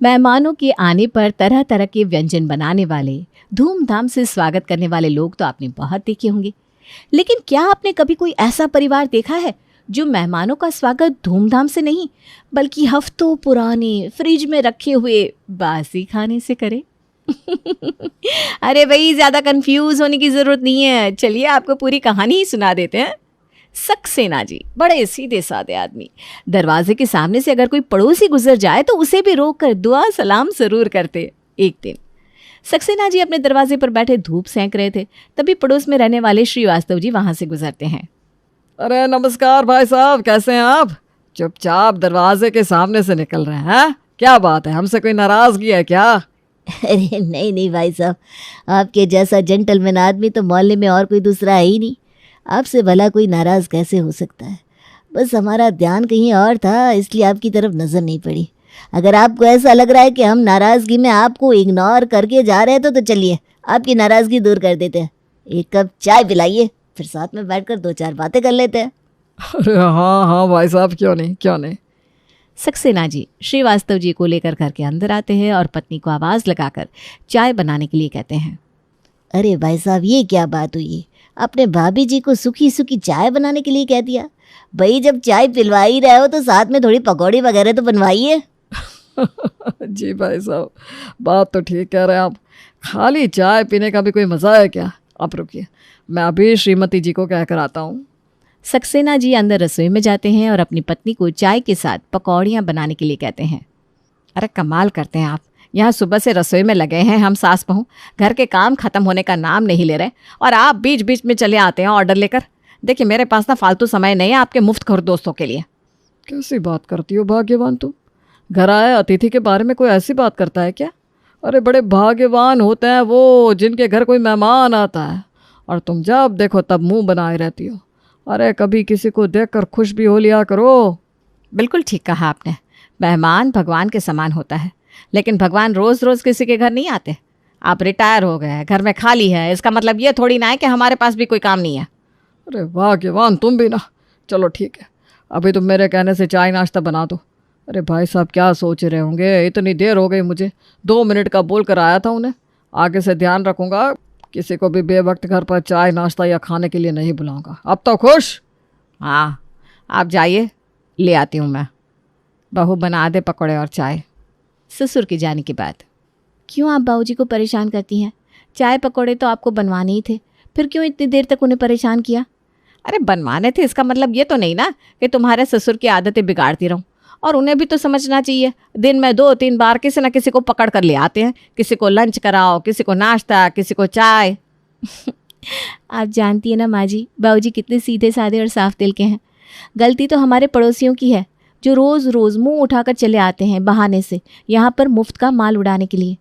मेहमानों के आने पर तरह तरह के व्यंजन बनाने वाले, धूमधाम से स्वागत करने वाले लोग तो आपने बहुत देखे होंगे, लेकिन क्या आपने कभी कोई ऐसा परिवार देखा है जो मेहमानों का स्वागत धूमधाम से नहीं बल्कि हफ्तों पुराने फ्रिज में रखे हुए बासी खाने से करे? अरे भाई, ज्यादा कंफ्यूज होने की जरूरत नहीं है, चलिए आपको पूरी कहानी ही सुना देते हैं। सक्सेना जी बड़े सीधे साधे आदमी। दरवाजे के सामने से अगर कोई पड़ोसी गुजर जाए तो उसे भी रोक कर दुआ सलाम जरूर करते। एक दिन सक्सेना जी अपने दरवाजे पर बैठे धूप सेंक रहे थे, तभी पड़ोस में रहने वाले श्रीवास्तव जी वहां से गुजरते हैं। अरे नमस्कार भाई साहब, कैसे हैं आप? चुपचाप दरवाजे के सामने से निकल रहे हैं, क्या बात है, हमसे कोई नाराजगी है क्या? अरे नहीं नहीं भाई साहब, आपके जैसा जेंटलमैन आदमी तो मोहल्ले में और कोई दूसरा है ही नहीं। आपसे भला कोई नाराज कैसे हो सकता है? बस हमारा ध्यान कहीं और था, इसलिए आपकी तरफ नजर नहीं पड़ी। अगर आपको ऐसा लग रहा है कि हम नाराजगी में आपको इग्नोर करके जा रहे हैं तो चलिए आपकी नाराजगी दूर कर देते हैं। एक कप चाय पिलाइए, फिर साथ में बैठकर 2-4 बातें कर लेते हैं। अरे हाँ हाँ भाई साहब, क्यों नहीं क्यों नहीं। सक्सेना जी श्रीवास्तव जी को लेकर घर के अंदर आते हैं और पत्नी को आवाज लगाकर चाय बनाने के लिए कहते हैं। अरे भाई साहब, ये क्या बात हुई? अपने भाभी जी को सूखी सूखी चाय बनाने के लिए कह दिया? भाई जब चाय पिलवा ही रहे हो तो साथ में थोड़ी पकौड़ी वगैरह तो बनवाइए। जी भाई साहब, बात तो ठीक कह रहे हैं आप। खाली चाय पीने का भी कोई मज़ा है क्या? आप रुकिए, मैं अभी श्रीमती जी को कह कर आता हूँ। सक्सेना जी अंदर रसोई में जाते हैं और अपनी पत्नी को चाय के साथ पकौड़ियाँ बनाने के लिए कहते हैं। अरे कमाल करते हैं आप, यहाँ सुबह से रसोई में लगे हैं हम सास बहू, घर के काम खत्म होने का नाम नहीं ले रहे और आप बीच बीच में चले आते हैं ऑर्डर लेकर। देखिए मेरे पास ना फालतू समय नहीं है आपके मुफ्तखोर दोस्तों के लिए। कैसी बात करती हो भाग्यवान तुम? घर आए अतिथि के बारे में कोई ऐसी बात करता है क्या? अरे बड़े भाग्यवान होते हैं वो जिनके घर कोई मेहमान आता है, और तुम जब देखो तब मुंह बनाए रहती हो। अरे कभी किसी को देखकर खुश भी हो लिया करो। बिल्कुल ठीक कहा आपने, मेहमान भगवान के समान होता है, लेकिन भगवान रोज रोज किसी के घर नहीं आते। आप रिटायर हो गए हैं, घर में खाली है, इसका मतलब ये थोड़ी ना है कि हमारे पास भी कोई काम नहीं है। अरे भाग्यवान तुम भी ना। चलो ठीक है, अभी तुम मेरे कहने से चाय नाश्ता बना दो। अरे भाई साहब क्या सोच रहे होंगे, इतनी देर हो गई मुझे, 2 मिनट का बोल कर आया था उन्हें। आगे से ध्यान रखूंगा, किसी को भी बेवक्त घर पर चाय नाश्ता या खाने के लिए नहीं बुलाऊंगा। अब तो खुश? हाँ आप जाइए, ले आती हूँ मैं। बहू बना दे पकौड़े और चाय। ससुर के जाने के बाद, क्यों आप बाबूजी को परेशान करती हैं? चाय पकौड़े तो आपको बनवाने ही थे, फिर क्यों इतनी देर तक उन्हें परेशान किया? अरे बनवाने थे इसका मतलब ये तो नहीं ना कि तुम्हारे ससुर की आदतें बिगाड़ती रहूं, और उन्हें भी तो समझना चाहिए। दिन में 2-3 बार किसी न किसी को पकड़ कर ले आते हैं, किसी को लंच कराओ, किसी को नाश्ता, किसी को चाय। आप जानती है ना माँ जी, बाबूजी कितने सीधे साधे और साफ दिल के हैं। गलती तो हमारे पड़ोसियों की है, जो रोज़ रोज़ मुंह उठाकर चले आते हैं बहाने से यहाँ पर मुफ्त का माल उड़ाने के लिए।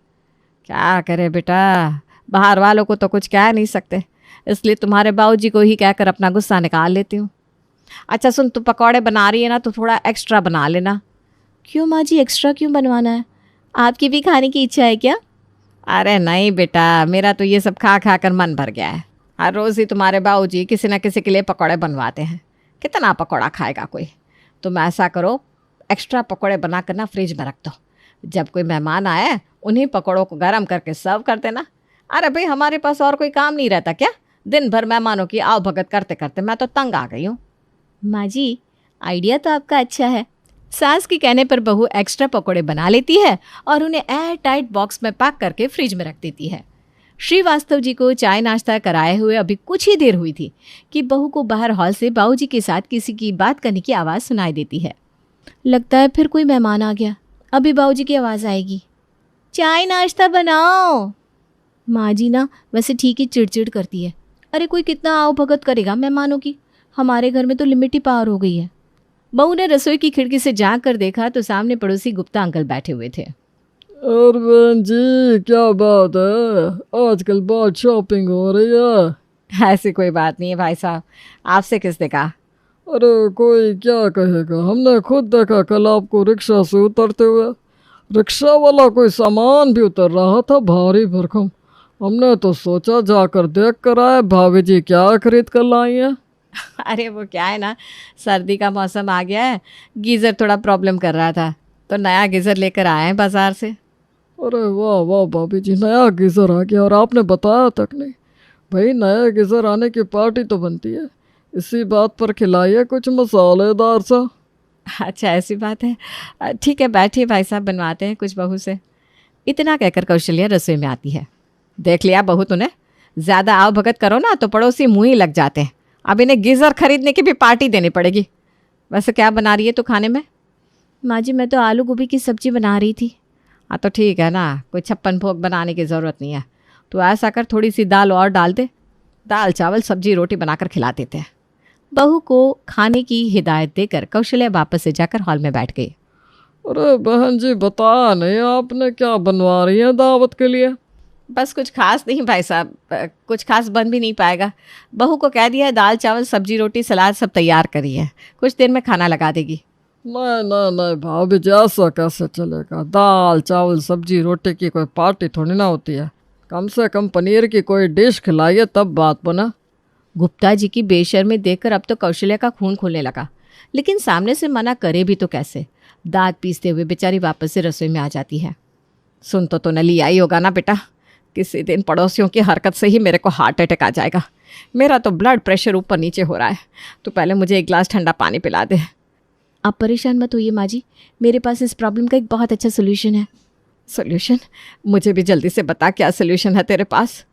क्या करे बेटा, बाहर वालों को तो कुछ कह नहीं सकते, इसलिए तुम्हारे बाबूजी को ही कहकर अपना गुस्सा निकाल लेती हूँ। अच्छा सुन, तू पकौड़े बना रही है ना, तो थोड़ा एक्स्ट्रा बना लेना। क्यों माँ जी, एक्स्ट्रा क्यों बनवाना है? आपकी भी खाने की इच्छा है क्या? अरे नहीं बेटा, मेरा तो ये सब खा खा कर मन भर गया है। हर रोज़ ही तुम्हारे बाबूजी किसी न किसी के लिए पकौड़े बनवाते हैं, कितना पकौड़ा खाएगा कोई। तुम ऐसा करो, एक्स्ट्रा पकौड़े बना कर ना फ्रिज में रख दो, जब कोई मेहमान आए उन्हीं पकौड़ों को गर्म करके सर्व कर देना। अरे भाई हमारे पास और कोई काम नहीं रहता क्या? दिन भर मेहमानों की आव भगत करते करते मैं तो तंग आ गई हूँ। माँ जी, आइडिया तो आपका अच्छा है। सास के कहने पर बहू एक्स्ट्रा पकौड़े बना लेती है और उन्हें एयर टाइट बॉक्स में पैक करके फ्रिज में रख देती है। श्रीवास्तव जी को चाय नाश्ता कराए हुए अभी कुछ ही देर हुई थी कि बहू को बाहर हॉल से बाबूजी के साथ किसी की बात करने की आवाज़ सुनाई देती है। लगता है फिर कोई मेहमान आ गया, अभी बाबूजी की आवाज़ आएगी। चाय नाश्ता बनाओ। माँ जी ना वैसे ठीक ही चिड़चिड़ करती है। अरे कोई कितना आओ भगत करेगा मेहमानों की, हमारे घर में तो लिमिट ही पार हो गई है। बहू ने रसोई की खिड़की से झांक कर देखा तो सामने पड़ोसी गुप्ता अंकल बैठे हुए थे। और बहन जी क्या बात है, आजकल बहुत शॉपिंग हो रही है। ऐसी कोई बात नहीं है भाई साहब, आपसे किसने कहा? अरे कोई क्या कहेगा, हमने खुद देखा कल आपको रिक्शा से उतरते हुए। रिक्शा वाला कोई सामान भी उतर रहा था भारी भरकम। हमने तो सोचा जाकर देख कर आए भाभी जी क्या खरीद कर लाई हैं। अरे वो क्या है ना, सर्दी का मौसम आ गया है, गीज़र थोड़ा प्रॉब्लम कर रहा था तो नया गीज़र लेकर आए हैं बाजार से। अरे वाह वाह भाभी जी, नया गीज़र आ गया और आपने बताया तक नहीं। भाई नया गीज़र आने की पार्टी तो बनती है, इसी बात पर खिलाइए कुछ मसालेदार सा। अच्छा ऐसी बात है, ठीक है बैठिए भाई साहब, बनवाते हैं कुछ बहू से। इतना कहकर कौशल्या रसोई में आती है। देख लिया बहू तूने, ज़्यादा आव भगत करो ना तो पड़ोसी मुँह ही लग जाते हैं। अब इन्हें गीज़र खरीदने की भी पार्टी देनी पड़ेगी। वैसे क्या बना रही है तू खाने में? माँ जी मैं तो आलू गोभी की सब्जी बना रही थी। हाँ तो ठीक है ना, कोई 56 भोग बनाने की ज़रूरत नहीं है। तो ऐसा कर थोड़ी सी दाल और डाल दे, दाल चावल सब्जी रोटी बनाकर खिला देते हैं। बहू को खाने की हिदायत देकर कौशल्या वापस से जाकर हॉल में बैठ गई। अरे बहन जी बताया नहीं आपने क्या बनवा रही है दावत के लिए? बस कुछ खास नहीं भाई साहब, कुछ खास बन भी नहीं पाएगा। बहू को कह दिया है दाल चावल सब्जी रोटी सलाद सब तैयार करी है, कुछ देर में खाना लगा देगी। नहीं नहीं नहीं भाभी जी, ऐसा कैसे चलेगा? दाल चावल सब्जी रोटी की कोई पार्टी थोड़ी ना होती है, कम से कम पनीर की कोई डिश खिलाइए तब बात बना। गुप्ता जी की बेशर्मी देखकर अब तो कौशल्या का खून खोलने लगा, लेकिन सामने से मना करे भी तो कैसे। दांत पीसते हुए बेचारी वापस से रसोई में आ जाती है। सुन तो नली आई होगा ना बेटा, किसी दिन पड़ोसियों की हरकत से ही मेरे को हार्ट अटैक आ जाएगा। मेरा तो ब्लड प्रेशर ऊपर नीचे हो रहा है, तो पहले मुझे एक गिलास ठंडा पानी पिला दे। आप परेशान मत होइए माँ जी, मेरे पास इस प्रॉब्लम का एक बहुत अच्छा सोल्यूशन है। सोल्यूशन? मुझे भी जल्दी से बता, क्या सोल्यूशन है तेरे पास?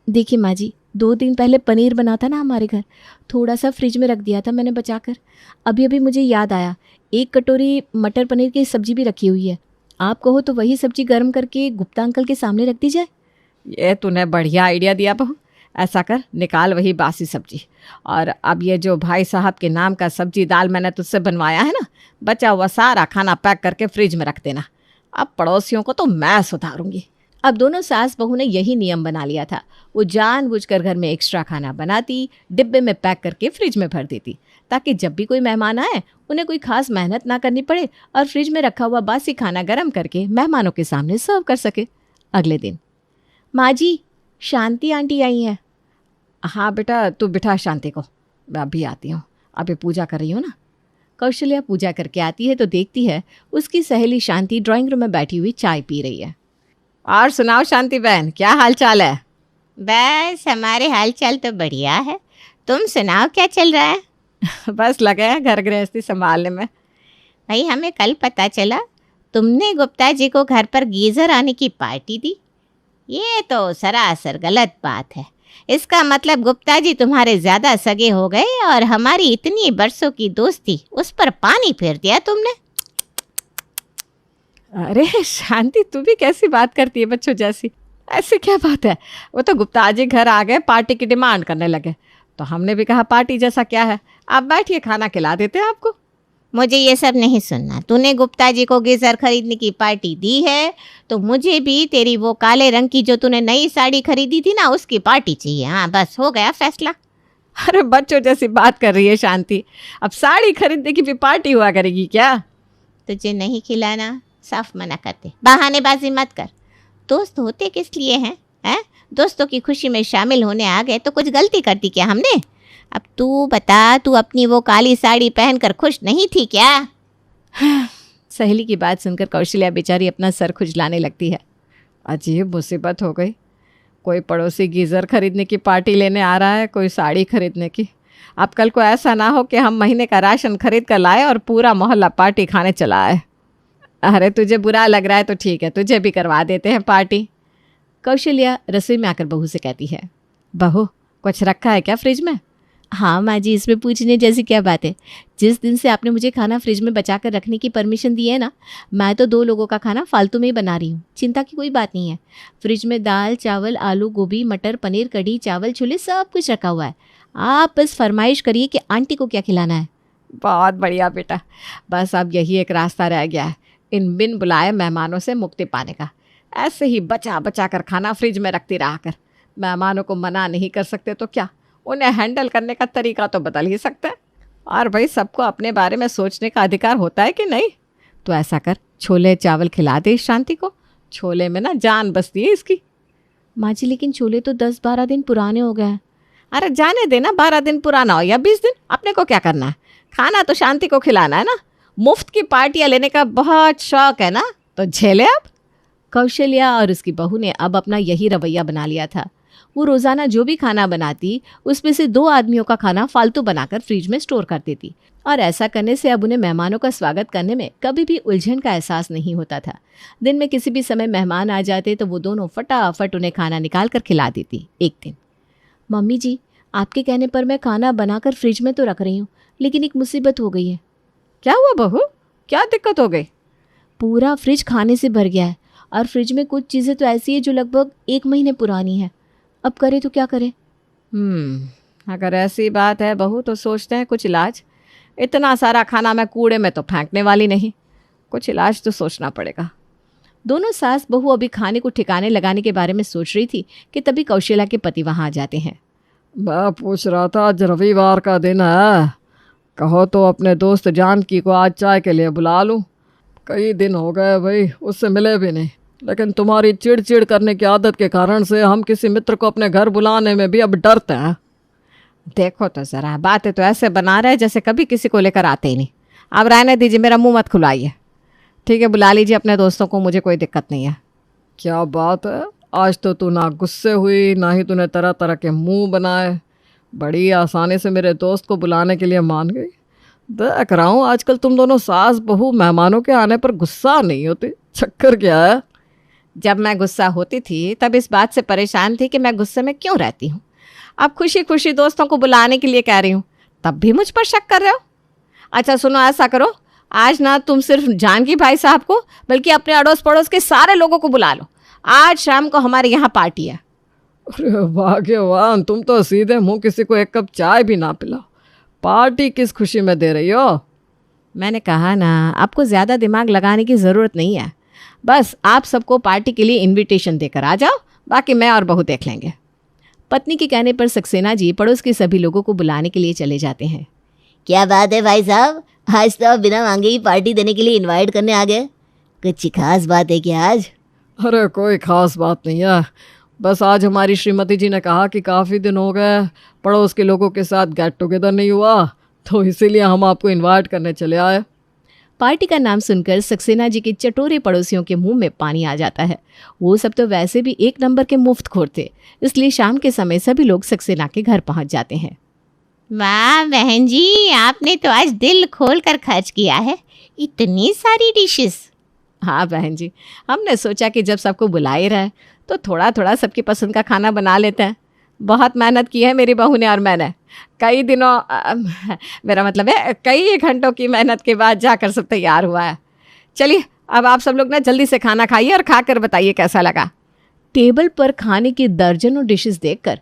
देखिए माँ जी, 2 दिन पहले पनीर बना था ना हमारे घर, थोड़ा सा फ्रिज में रख दिया था मैंने बचाकर। अभी अभी मुझे याद आया, 1 कटोरी मटर पनीर की सब्जी भी रखी हुई है। आप कहो तो वही सब्जी गर्म करके गुप्ता अंकल के सामने रख दी जाए। ये तूने बढ़िया आइडिया दिया बहू। ऐसा कर, निकाल वही बासी सब्जी, और अब ये जो भाई साहब के नाम का सब्जी दाल मैंने तुझसे बनवाया है ना, बचा हुआ सारा खाना पैक करके फ्रिज में रख देना। अब पड़ोसियों को तो मैं सुधारूंगी। अब दोनों सास बहू ने यही नियम बना लिया था। वो जानबूझकर घर में एक्स्ट्रा खाना बनाती, डिब्बे में पैक करके फ्रिज में भर देती, ताकि जब भी कोई मेहमान आए उन्हें कोई खास मेहनत ना करनी पड़े और फ्रिज में रखा हुआ बासी खाना गर्म करके मेहमानों के सामने सर्व कर सके। अगले दिन, माँ जी, शांति आंटी आई हैं। हाँ बेटा, तू बिठा शांति को, मैं अभी आती हूँ। अभी पूजा कर रही हूँ ना। कौशल्या पूजा करके आती है तो देखती है उसकी सहेली शांति ड्राइंग रूम में बैठी हुई चाय पी रही है। और सुनाओ शांति बहन, क्या हाल चाल है? बस हमारे हालचाल तो बढ़िया है, तुम सुनाओ क्या चल रहा है? बस लगे हैं घर गृहस्थी संभालने में। भाई, हमें कल पता चला तुमने गुप्ता जी को घर पर गीजर आने की पार्टी दी। ये तो सरासर गलत बात है। इसका मतलब गुप्ता जी तुम्हारे ज्यादा सगे हो गए और हमारी इतनी बरसों की दोस्ती, उस पर पानी फेर दिया तुमने। अरे शांति, तू भी कैसी बात करती है बच्चों जैसी? ऐसी क्या बात है? वो तो गुप्ता जी घर आ गए, पार्टी की डिमांड करने लगे, तो हमने भी कहा पार्टी जैसा क्या है, आप बैठिए, खाना खिला देते हैं आपको। मुझे ये सब नहीं सुनना। तूने गुप्ता जी को गीजर खरीदने की पार्टी दी है तो मुझे भी तेरी वो काले रंग की जो तूने नई साड़ी खरीदी थी ना, उसकी पार्टी चाहिए। हाँ, बस हो गया फैसला। अरे बच्चों जैसी बात कर रही है शांति, अब साड़ी खरीदने की भी पार्टी हुआ करेगी क्या? तुझे नहीं खिलाना, साफ मना करते। बहानेबाजी मत कर। दोस्त होते किस लिए हैं? दोस्तों की खुशी में शामिल होने आ गए तो कुछ गलती कर दी क्या हमने? अब तू बता, तू अपनी वो काली साड़ी पहनकर खुश नहीं थी क्या? सहेली की बात सुनकर कौशल्या बेचारी अपना सर खुजलाने लगती है। अजीब मुसीबत हो गई। कोई पड़ोसी गीज़र खरीदने की पार्टी लेने आ रहा है, कोई साड़ी खरीदने की। अब कल को ऐसा ना हो कि हम महीने का राशन खरीद कर लाए और पूरा मोहल्ला पार्टी खाने चला आए। अरे तुझे बुरा लग रहा है तो ठीक है, तुझे भी करवा देते हैं पार्टी। कौशल्या रसोई में आकर बहू से कहती है, बहू कुछ रखा है क्या फ्रिज में? हाँ माँ जी, इसमें पूछने जैसी क्या बात है। जिस दिन से आपने मुझे खाना फ्रिज में बचा कर रखने की परमिशन दी है ना, मैं तो 2 लोगों का खाना फालतू में ही बना रही हूँ। चिंता की कोई बात नहीं है। फ्रिज में दाल, चावल, आलू, गोभी, मटर, पनीर, कढ़ी, चावल, छोले सब कुछ रखा हुआ है। आप बस फरमाइश करिए कि आंटी को क्या खिलाना है। बहुत बढ़िया बेटा, बस अब यही एक रास्ता रह गया है इन बिन बुलाए मेहमानों से मुक्ति पाने का। ऐसे ही बचा बचा कर खाना फ्रिज में रखती रहा कर। मेहमानों को मना नहीं कर सकते तो क्या, उन्हें हैंडल करने का तरीका तो बदल ही सकते हैं। और भाई, सबको अपने बारे में सोचने का अधिकार होता है कि नहीं? तो ऐसा कर, छोले चावल खिला दे शांति को। छोले में ना जान बसती है इसकी। माँ जी, लेकिन छोले तो 10-12 दिन पुराने हो गए हैं। अरे जाने देना, 12 दिन पुराना हो या 20 दिन, अपने को क्या करना है? खाना तो शांति को खिलाना है ना। मुफ्त की पार्टियां लेने का बहुत शौक है ना, तो झेले अब। कौशल्या और उसकी बहू ने अब अपना यही रवैया बना लिया था। वो रोज़ाना जो भी खाना बनाती, उसमें से 2 आदमियों का खाना फालतू बनाकर फ्रिज में स्टोर कर देती, और ऐसा करने से अब उन्हें मेहमानों का स्वागत करने में कभी भी उलझन का एहसास नहीं होता था। दिन में किसी भी समय मेहमान आ जाते तो वो दोनों फटाफट उन्हें खाना निकाल कर खिला देती। एक दिन, मम्मी जी, आपके कहने पर मैं खाना बनाकर फ्रिज में तो रख रही हूँ, लेकिन एक मुसीबत हो गई है। क्या हुआ बहू, क्या दिक्कत हो गई? पूरा फ्रिज खाने से भर गया है, और फ्रिज में कुछ चीज़ें तो ऐसी है जो लगभग 1 महीने पुरानी है। अब करे तो क्या करें? अगर ऐसी बात है बहू, तो सोचते हैं कुछ इलाज। इतना सारा खाना मैं कूड़े में तो फेंकने वाली नहीं, कुछ इलाज तो सोचना पड़ेगा। दोनों सास बहू अभी खाने को ठिकाने लगाने के बारे में सोच रही थी कि तभी कौशल्या के पति वहां आ जाते हैं। मैं पूछ रहा था, आज रविवार का दिन है, कहो तो अपने दोस्त जानकी को आज चाय के लिए बुला लूं। कई दिन हो गए भाई, उससे मिले भी नहीं। लेकिन तुम्हारी चिड़चिड़ करने की आदत के कारण से हम किसी मित्र को अपने घर बुलाने में भी अब डरते हैं। देखो तो जरा, बातें तो ऐसे बना रहे जैसे कभी किसी को लेकर आते ही नहीं। अब रहने दीजिए, मेरा मुंह मत खुलाइए। ठीक है, बुला लीजिए अपने दोस्तों को, मुझे कोई दिक्कत नहीं है। क्या बात है, आज तो तू ना गुस्से हुई, ना ही तूने तरह तरह के मुंह बनाए। बड़ी आसानी से मेरे दोस्त को बुलाने के लिए मान गई। देख रहा हूँ आजकल तुम दोनों सास बहू मेहमानों के आने पर गुस्सा नहीं होते, चक्कर क्या है? जब मैं गुस्सा होती थी तब इस बात से परेशान थी कि मैं गुस्से में क्यों रहती हूँ। अब खुशी खुशी दोस्तों को बुलाने के लिए कह रही हूँ, तब भी मुझ पर शक कर रहे हो। अच्छा सुनो, ऐसा करो, आज ना तुम सिर्फ जानकी भाई साहब को बल्कि अपने अड़ोस पड़ोस के सारे लोगों को बुला लो। आज शाम को हमारे यहाँ पार्टी है। अरे भाग्यवान, तुम तो सीधे मुंह किसी को एक कप चाय भी ना पिलाओ। पार्टी किस खुशी में दे रही हो? मैंने कहा ना, आपको ज़्यादा दिमाग लगाने की ज़रूरत नहीं है। बस आप सबको पार्टी के लिए इनविटेशन देकर आ जाओ, बाकी मैं और बहू देख लेंगे। पत्नी के कहने पर सक्सेना जी पड़ोस के सभी लोगों को बुलाने के लिए चले जाते हैं। क्या बात है भाई साहब, आज तो आप बिना मांगे ही पार्टी देने के लिए इनवाइट करने आ गए। कुछ खास बात है क्या आज? अरे कोई खास बात नहीं है, बस आज हमारी श्रीमती जी ने कहा कि काफ़ी दिन हो गए पड़ोस के लोगों के साथ गेट टुगेदर नहीं हुआ, तो इसीलिए हम आपको इनवाइट करने चले आए। पार्टी का नाम सुनकर सक्सेना जी के चटोरे पड़ोसियों के मुंह में पानी आ जाता है। वो सब तो वैसे भी एक नंबर के मुफ्तखोर थे, इसलिए शाम के समय सभी लोग सक्सेना के घर पहुंच जाते हैं। वाह बहन जी, आपने तो आज दिल खोल कर खर्च किया है, इतनी सारी डिशेस। हाँ बहन जी, हमने सोचा कि जब सबको बुलाए रहे तो थोड़ा थोड़ा सबकी पसंद का खाना बना लेते हैं। बहुत मेहनत की है मेरी बहू ने और मैंने, कई दिनों मेरा मतलब है कई घंटों की मेहनत के बाद जाकर सब तैयार हुआ है। चलिए अब आप सब लोग ना जल्दी से खाना खाइए और खाकर बताइए कैसा लगा। टेबल पर खाने की दर्जनों डिशेस देखकर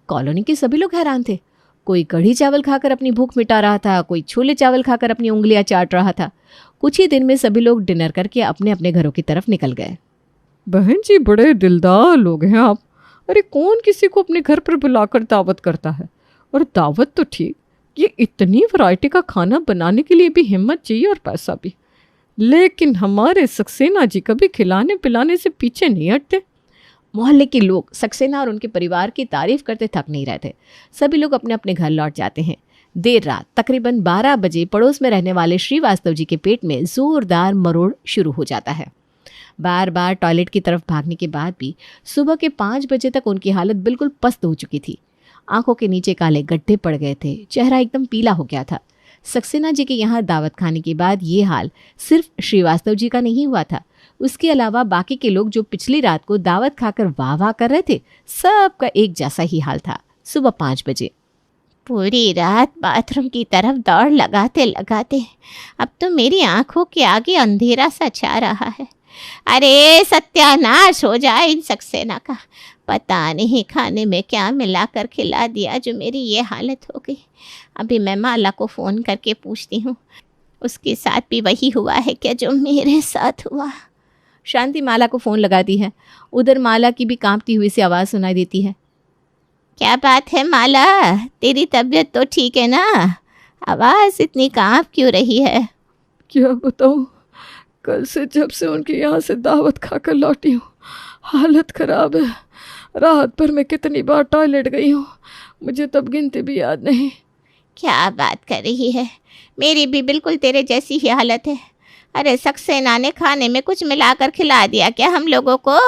कॉलोनी के सभी लोग हैरान थे। कोई कढ़ी चावल खाकर अपनी भूख मिटा रहा था, कोई छोले चावल खाकर अपनी उंगलियां चाट रहा था। कुछ ही दिन में सभी लोग डिनर करके अपने अपने घरों की तरफ निकल गए। बहन जी बड़े दिलदार लोग हैं आप। अरे कौन किसी को अपने घर पर बुलाकर दावत करता है? और दावत तो ठीक, ये इतनी वैरायटी का खाना बनाने के लिए भी हिम्मत चाहिए और पैसा भी। लेकिन हमारे सक्सेना जी कभी खिलाने पिलाने से पीछे नहीं हटते। मोहल्ले के लोग सक्सेना और उनके परिवार की तारीफ करते थक नहीं रहे थे। सभी लोग अपने अपने घर लौट जाते हैं। देर रात तकरीबन 12 बजे पड़ोस में रहने वाले श्रीवास्तव जी के पेट में जोरदार मरोड़ शुरू हो जाता है। बार बार टॉयलेट की तरफ भागने के बाद भी सुबह के 5 बजे तक उनकी हालत बिल्कुल पस्त हो चुकी थी। आंखों के नीचे काले गड्ढे पड़ गए थे, चेहरा एकदम पीला हो गया था। सक्सेना जी के यहाँ दावत खाने के बाद ये हाल सिर्फ श्रीवास्तव जी का नहीं हुआ था, उसके अलावा बाकी के लोग जो पिछली रात को दावत खाकर वाह वाह कर रहे थे, सबका एक जैसा ही हाल था। सुबह 5 बजे पूरी रात बाथरूम की तरफ दौड़ लगाते लगाते अब तो मेरी आंखों के आगे अंधेरा सा छा रहा है। अरे सत्यानाश हो जाए इन सक्सेना का, पता नहीं खाने में क्या मिलाकर खिला दिया जो मेरी ये हालत हो गई। अभी मैं माला को फ़ोन करके पूछती हूँ, उसके साथ भी वही हुआ है क्या जो मेरे साथ हुआ। शांति माला को फ़ोन लगाती है। उधर माला की भी कांपती हुई सी आवाज़ सुनाई देती है। क्या बात है माला, तेरी तबीयत तो ठीक है ना? आवाज़ इतनी कांप क्यों रही है? क्या बताऊँ, कल से जब से उनके यहाँ से दावत खाकर लौटी हूँ हालत ख़राब है। रात भर मैं कितनी बार टॉयलेट गई हूँ, मुझे तब गिनती भी याद नहीं। क्या बात कर रही है, मेरी भी बिल्कुल तेरे जैसी ही हालत है। अरे सक्सेना ने खाने में कुछ मिलाकर खिला दिया क्या हम लोगों को?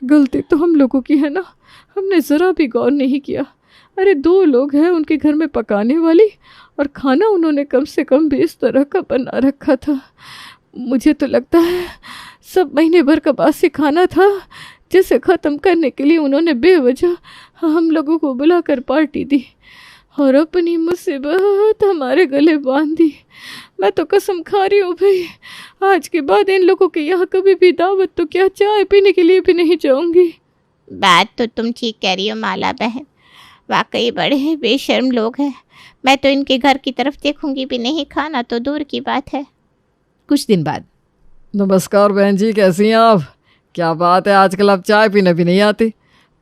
गलती तो हम लोगों की है ना, हमने ज़रा भी गौर नहीं किया। अरे 2 लोग हैं उनके घर में पकाने वाली, और खाना उन्होंने कम से कम भी इस तरह का बना रखा था। मुझे तो लगता है सब महीने भर का बासी खाना था, जिसे ख़त्म करने के लिए उन्होंने बेवजह हम लोगों को बुलाकर पार्टी दी और अपनी मुसीबत हमारे गले बांध दी। मैं तो कसम खा रही हूँ भाई, आज के बाद इन लोगों के यहाँ कभी भी दावत तो क्या चाय पीने के लिए भी नहीं जाऊँगी। बात तो तुम ठीक कह रही हो माला बहन, वाकई बड़े बेशर्म लोग हैं। मैं तो इनके घर की तरफ देखूंगी भी नहीं, खाना तो दूर की बात है। कुछ दिन बाद। नमस्कार बहन जी, कैसी हैं आप? क्या बात है, आजकल आप चाय पीने भी नहीं आती।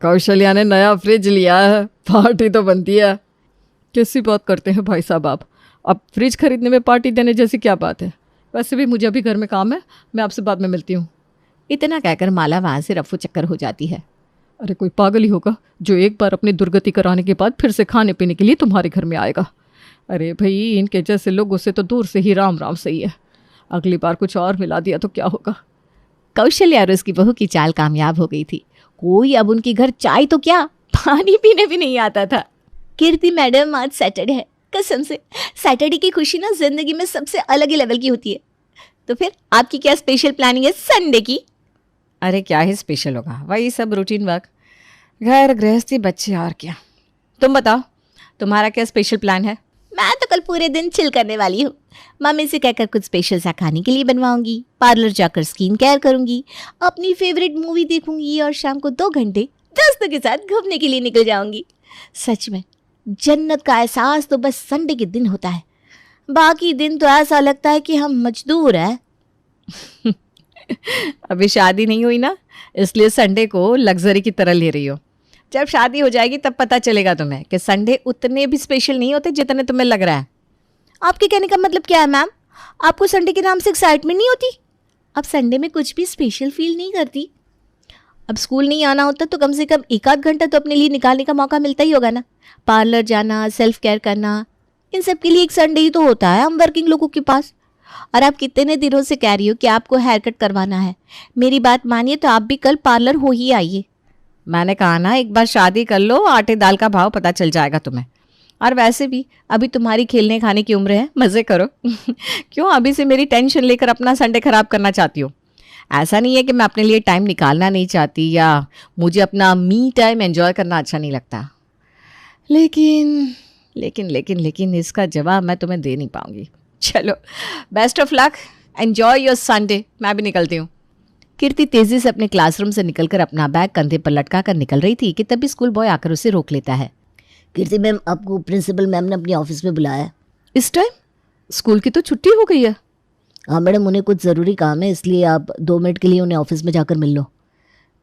कौशल्या ने नया फ्रिज लिया है, पार्टी तो बनती है। कैसी बात करते हैं भाई साहब आप? अब फ्रिज खरीदने में पार्टी देने जैसी क्या बात है? वैसे भी मुझे अभी घर में काम है, मैं आपसे बाद में मिलती हूँ। इतना कहकर माला वहाँ से रफू चक्कर हो जाती है। अरे कोई पागल ही होगा जो एक बार अपनी दुर्गति कराने के बाद फिर से खाने पीने के लिए तुम्हारे घर में आएगा। अरे भाई, इनके जैसे लोगों से तो दूर से ही राम राम सही है। अगली बार कुछ और मिला दिया तो क्या होगा। कौशल्या और उसकी बहू की चाल कामयाब हो गई थी। कोई अब उनके घर चाय तो क्या पानी पीने भी नहीं आता था। कीर्ति मैडम, आज सैटरडे है, कसम से सैटरडे की खुशी ना जिंदगी में सबसे अलग ही लेवल की होती है। तो फिर आपकी क्या स्पेशल प्लानिंग है संडे की? अरे क्या ही स्पेशल होगा, वही सब रूटीन वर्क, घर गृहस्थी बच्चे और क्या। तुम बताओ तुम्हारा क्या स्पेशल प्लान है? मैं तो कल पूरे दिन चिल करने वाली हूँ। मम्मी से कहकर कुछ स्पेशल सा खाने के लिए बनवाऊंगी, पार्लर जाकर स्किन केयर करूंगी, अपनी फेवरेट मूवी देखूंगी और शाम को 2 घंटे दोस्तों के साथ घूमने के लिए निकल जाऊंगी। सच में जन्नत का एहसास तो बस संडे के दिन होता है, बाकी दिन तो ऐसा लगता है कि हम मजदूर हैं। अभी शादी नहीं हुई ना, इसलिए संडे को लग्जरी की तरह ले रही हो। जब शादी हो जाएगी तब पता चलेगा तुम्हें कि संडे उतने भी स्पेशल नहीं होते जितने तुम्हें लग रहा है। आपके कहने का मतलब क्या है मैम? आपको संडे के नाम से एक्साइटमेंट नहीं होती? अब संडे में कुछ भी स्पेशल फील नहीं करती? अब स्कूल नहीं आना होता तो कम से कम 1 आध घंटा तो अपने लिए निकालने का मौका मिलता ही होगा ना। पार्लर जाना, सेल्फ केयर करना, इन सब के लिए एक संडे ही तो होता है हम वर्किंग लोगों के पास। और आप कितने दिनों से कह रही हो कि आपको हेयर कट करवाना है। मेरी बात मानिए तो आप भी कल पार्लर हो ही आइए। मैंने कहा ना, एक बार शादी कर लो, आटे दाल का भाव पता चल जाएगा तुम्हें। और वैसे भी अभी तुम्हारी खेलने खाने की उम्र है, मज़े करो। क्यों अभी से मेरी टेंशन लेकर अपना संडे खराब करना चाहती हो? ऐसा नहीं है कि मैं अपने लिए टाइम निकालना नहीं चाहती या मुझे अपना मी टाइम एंजॉय करना अच्छा नहीं लगता, लेकिन लेकिन लेकिन लेकिन इसका जवाब मैं तुम्हें दे नहीं पाऊंगी। चलो, best of luck, enjoy your Sunday. मैं भी निकलती हूँ। कीर्ति तेजी से अपने क्लासरूम से निकलकर अपना बैग कंधे पर लटका कर निकल रही थी कि तभी स्कूल बॉय आकर उसे रोक लेता है। कीर्ति मैम, आपको प्रिंसिपल मैम ने अपने ऑफिस में बुलाया है। इस टाइम? स्कूल की तो छुट्टी हो गई है। हाँ मैडम, उन्हें कुछ ज़रूरी काम है, इसलिए आप 2 मिनट के लिए उन्हें ऑफिस में जाकर मिल लो।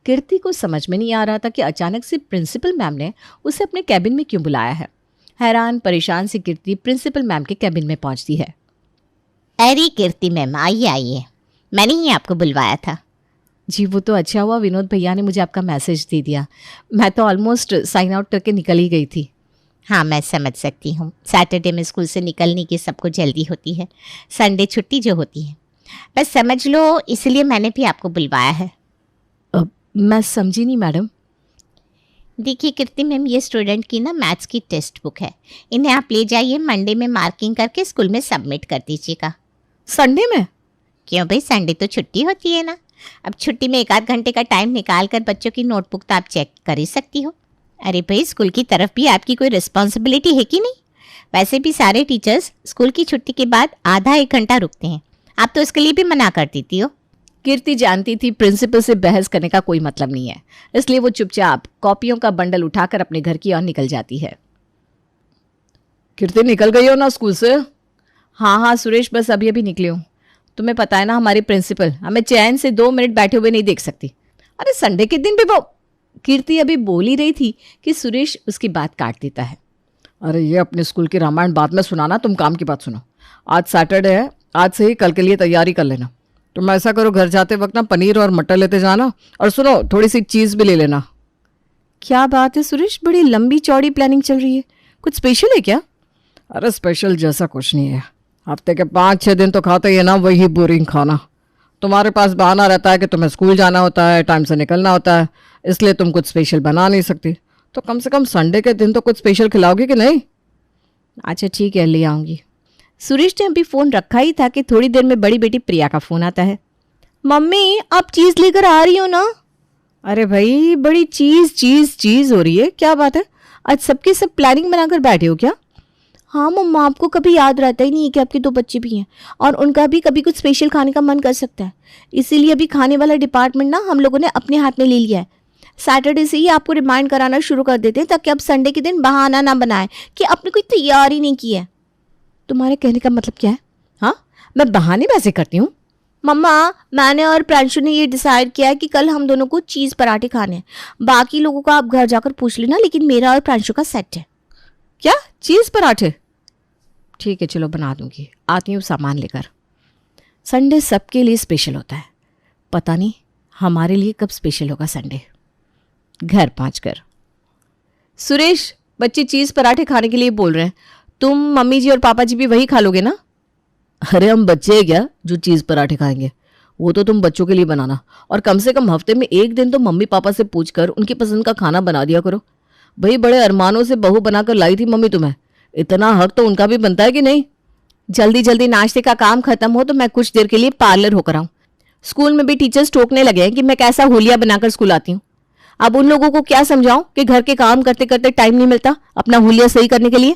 कीर्ति को समझ में नहीं आ रहा था कि अचानक से प्रिंसिपल मैम ने उसे अपने कैबिन में क्यों बुलाया है। हैरान परेशान सी कीर्ति प्रिंसिपल मैम के कैबिन में पहुंचती है। अरे कीर्ति मैम, आइए आइए, मैंने ही आपको बुलवाया था। जी, वो तो अच्छा हुआ विनोद भैया ने मुझे आपका मैसेज दे दिया। मैं तो ऑलमोस्ट साइन आउट करके निकल ही गई थी। हाँ, मैं समझ सकती हूँ, सैटरडे में स्कूल से निकलने की सबको जल्दी होती है, संडे छुट्टी जो होती है, बस समझ लो इसलिए मैंने भी आपको बुलवाया है। मैं समझी नहीं मैडम। देखिए कीर्ति मैम, ये स्टूडेंट की ना मैथ्स की टेक्स्ट बुक है, इन्हें आप ले जाइए, मंडे में मार्किंग करके स्कूल में सबमिट कर दीजिएगा। संडे में? क्यों भाई, संडे तो छुट्टी होती है ना। अब छुट्टी में 1 आध घंटे का टाइम निकाल कर बच्चों की नोटबुक तो आप चेक कर ही सकती हो। अरे भाई, स्कूल की तरफ भी आपकी कोई रिस्पॉन्सिबिलिटी है कि नहीं? वैसे भी सारे टीचर्स स्कूल की छुट्टी के बाद आधा 1 घंटा रुकते हैं, आप तो इसके लिए भी मना कर देती हो। कीर्ति जानती थी प्रिंसिपल से बहस करने का कोई मतलब नहीं है, इसलिए वो चुपचाप कॉपियों का बंडल उठाकर अपने घर की ओर निकल जाती है। कीर्ति, निकल गई हो ना स्कूल से? हाँ हाँ सुरेश, बस अभी अभी निकली हूँ। तुम्हें पता है ना, हमारी प्रिंसिपल हमें चैन से 2 मिनट बैठे हुए नहीं देख सकती। अरे संडे के दिन भी वो। कीर्ति अभी बोल ही रही थी कि सुरेश उसकी बात काट देता है। अरे ये अपने स्कूल की रामायण बाद में सुनाना, तुम काम की बात सुनो। आज सैटरडे है, आज से ही कल के लिए तैयारी कर लेना। तुम ऐसा करो, घर जाते वक्त ना पनीर और मटर लेते जाना, और सुनो थोड़ी सी चीज़ भी ले लेना। क्या बात है सुरेश, बड़ी लंबी चौड़ी प्लानिंग चल रही है, कुछ स्पेशल है क्या? अरे स्पेशल जैसा कुछ नहीं है, हफ्ते के 5-6 दिन तो खाते ही है ना वही बोरिंग खाना। तुम्हारे पास बहाना रहता है कि तुम्हें स्कूल जाना होता है, टाइम से निकलना होता है, इसलिए तुम कुछ स्पेशल बना नहीं सकती। तो कम से कम संडे के दिन तो कुछ स्पेशल खिलाओगी कि नहीं? अच्छा ठीक है, ले आऊंगी। सुरेश ने अभी फोन रखा ही था कि थोड़ी देर में बड़ी बेटी प्रिया का फोन आता है। मम्मी, आप चीज लेकर आ रही हो ना? अरे भाई, बड़ी चीज हो रही है, क्या बात है? आज सबके सब प्लानिंग बनाकर बैठे हो क्या? हाँ मम्मा, आपको कभी याद रहता ही नहीं है कि आपके 2 बच्चे भी हैं और उनका भी कभी कुछ स्पेशल खाने का मन कर सकता है। इसीलिए अभी खाने वाला डिपार्टमेंट ना हम लोगों ने अपने हाथ में ले लिया है। सैटरडे से ही आपको रिमाइंड कराना शुरू कर देते हैं ताकि आप संडे के दिन बहाना ना बनाएं कि आपने कोई तैयारी नहीं की है। तुम्हारे कहने का मतलब क्या है? हाँ, मैं बहाने वैसे करती हूँ? मम्मा, मैंने और प्रांशु ने ये डिसाइड किया है कि कल हम दोनों को चीज़ पराठे खाने हैं। बाकी लोगों को आप घर जाकर पूछ लेना, लेकिन मेरा और प्रांशु का सेट है। क्या चीज़ पराठे? ठीक है, चलो बना दूंगी, आती हूँ सामान लेकर। संडे सबके लिए स्पेशल होता है, पता नहीं हमारे लिए कब स्पेशल होगा संडे। घर पहुंचकर सुरेश, बच्चे चीज़ पराठे खाने के लिए बोल रहे हैं, तुम मम्मी जी और पापा जी भी वही खा लोगे ना? अरे हम बच्चे हैं क्या जो चीज़ पराठे खाएंगे? वो तो तुम बच्चों के लिए बनाना, और कम से कम हफ्ते में 1 दिन तो मम्मी पापा से पूछकर उनकी पसंद का खाना बना दिया करो। भाई, बड़े अरमानों से बहू बनाकर लाई थी मम्मी तुम्हें, इतना हक तो उनका भी बनता है कि नहीं? जल्दी जल्दी नाश्ते का काम खत्म हो तो मैं कुछ देर के लिए पार्लर होकर आऊं। स्कूल में भी टीचर्स टोकने लगे हैं कि मैं कैसा हुलिया बनाकर स्कूल आती हूँ। अब उन लोगों को क्या समझाऊं कि घर के काम करते करते टाइम नहीं मिलता अपना हुलिया सही करने के लिए।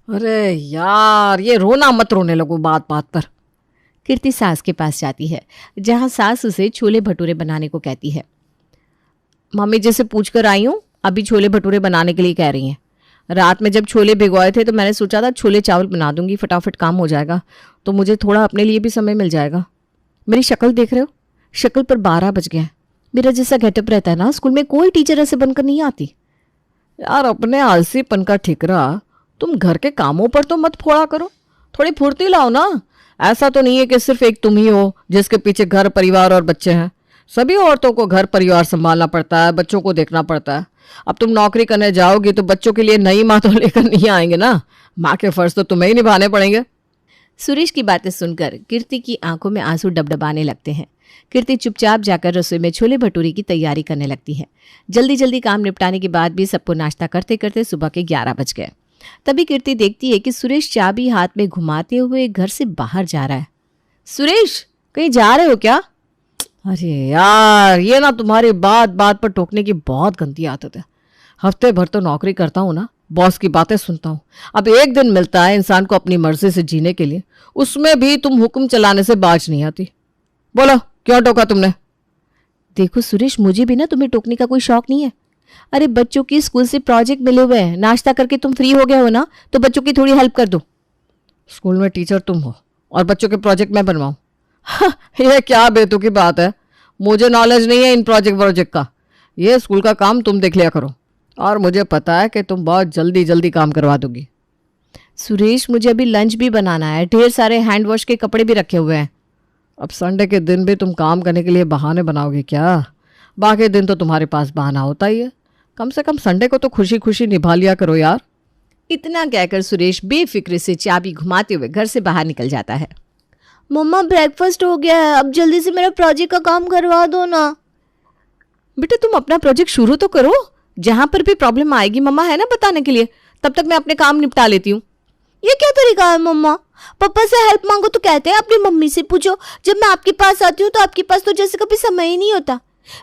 अरे यार, ये रोना मत रोने लगो बात बात पर। कीर्ति सास के पास जाती है, जहां सास उसे छोले भटूरे बनाने को कहती है। मम्मी जी से पूछ कर आई हूँ, अभी छोले भटूरे बनाने के लिए कह रही हैं। रात में जब छोले भिगोए थे तो मैंने सोचा था छोले चावल बना दूंगी, फटाफट काम हो जाएगा, तो मुझे थोड़ा अपने लिए भी समय मिल जाएगा। मेरी शक्ल देख रहे हो? शक्ल पर 12 बज गए हैं। मेरा जैसा गेटअप रहता है ना, स्कूल में कोई टीचर ऐसे बनकर नहीं आती। यार, अपने आलसीपन का ठिकरा तुम घर के कामों पर तो मत फोड़ा करो, थोड़ी फुर्ती लाओ ना। ऐसा तो नहीं है कि सिर्फ एक तुम ही हो जिसके पीछे घर परिवार और बच्चे हैं। सभी औरतों को घर परिवार संभालना पड़ता है, बच्चों को देखना पड़ता है। अब तुम नौकरी करने जाओगी तो बच्चों के लिए नई माँ तो लेकर नहीं आएंगे ना, माँ के फर्ज तो तुम्हें ही निभाने पड़ेंगे। सुरेश की बातें सुनकर कीर्ति की आंखों में आंसू डबडबाने लगते हैं। कीर्ति चुपचाप जाकर रसोई में छोले भटूरे की तैयारी करने लगती है। जल्दी जल्दी काम निपटाने के बाद भी सबको नाश्ता करते करते सुबह के 11 बज गए। तभी कीर्ति देखती है कि सुरेश चाबी हाथ में घुमाते हुए घर से बाहर जा रहा है। सुरेश, कहीं जा रहे हो क्या? अरे यार, ये ना तुम्हारी बात बात पर टोकने की बहुत गंदी आदत है। हफ्ते भर तो नौकरी करता हूँ ना, बॉस की बातें सुनता हूँ। अब एक दिन मिलता है इंसान को अपनी मर्जी से जीने के लिए, उसमें भी तुम हुक्म चलाने से बाज नहीं आती। बोलो, क्यों टोका तुमने? देखो सुरेश, मुझे भी ना तुम्हें टोकने का कोई शौक नहीं है। अरे बच्चों की स्कूल से प्रोजेक्ट मिले हुए हैं, नाश्ता करके तुम फ्री हो गए हो ना, तो बच्चों की थोड़ी हेल्प कर दो। स्कूल में टीचर तुम हो और बच्चों के प्रोजेक्ट मैं बनवाऊं? ये क्या बेतुकी बात है। मुझे नॉलेज नहीं है इन प्रोजेक्ट का। ये स्कूल का काम तुम देख लिया करो, और मुझे पता है कि तुम बहुत जल्दी जल्दी काम करवा दोगी। सुरेश, मुझे अभी लंच भी बनाना है, ढेर सारे हैंड वॉश के कपड़े भी रखे हुए हैं। अब संडे के दिन भी तुम काम करने के लिए बहाने बनाओगे क्या? बाकी दिन तो तुम्हारे पास बहाना होता ही है। कम से कम संडे को तो खुशी खुशी निभा लिया करो यार। इतना कहकर सुरेश बेफिक्र से चाबी घुमाते हुए घर से बाहर निकल जाता है। मम्मा, ब्रेकफास्ट हो गया है, अब जल्दी से मेरा प्रोजेक्ट का काम करवा दो ना। बेटा, तुम अपना प्रोजेक्ट शुरू तो करो। जहां पर भी प्रॉब्लम आएगी मम्मा है ना बताने के लिए, तब तक मैं अपने काम निपटा लेती हूँ। ये क्या तरीका है मम्मा? पापा से हेल्प मांगो तो कहते हैं अपनी मम्मी से पूछो। जब मैं आपके पास आती हूँ तो आपके पास तो जैसे कभी समय ही नहीं होता।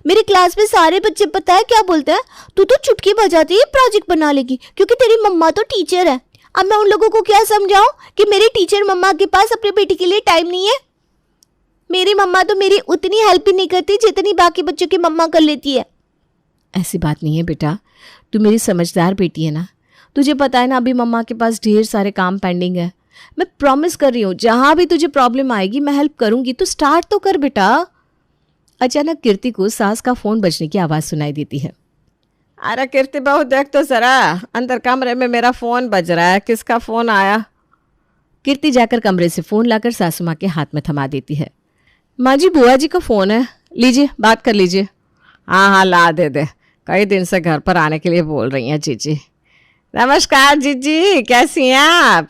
मेरी क्लास में सारे बच्चे पता है क्या बोलते हैं? तू तो चुटकी बजाती है प्रोजेक्ट बना लेगी, क्योंकि तेरी मम्मा तो टीचर है। अब मैं उन लोगों को क्या समझाऊं कि मेरी टीचर मम्मा के पास अपने बेटी के लिए टाइम नहीं है? मेरी मम्मा तो मेरी उतनी हेल्प ही नहीं करती जितनी बाकी बच्चों की मम्मा कर लेती है। ऐसी बात नहीं है बेटा, तू मेरी समझदार बेटी है ना। तुझे पता है ना, अभी मम्मा के पास ढेर सारे काम पेंडिंग है। मैं प्रॉमिस कर रही हूँ, जहां भी तुझे प्रॉब्लम आएगी मैं हेल्प करूंगी। तो स्टार्ट तो कर बेटा। अचानक कीर्ति को सास का फोन बजने की आवाज सुनाई देती है। अरे कीर्ति बहू, देख तो जरा, अंदर कमरे में मेरा फोन बज रहा है। किसका फोन आया? कीर्ति जाकर कमरे से फोन लाकर सासू माँ के हाथ में थमा देती है। माँ जी, बुआ जी का फोन है, लीजिए बात कर लीजिए। हाँ हाँ, ला दे। कई दिन से घर पर आने के लिए बोल रही हैं जीजी। नमस्कार जीजी, कैसी हैं आप?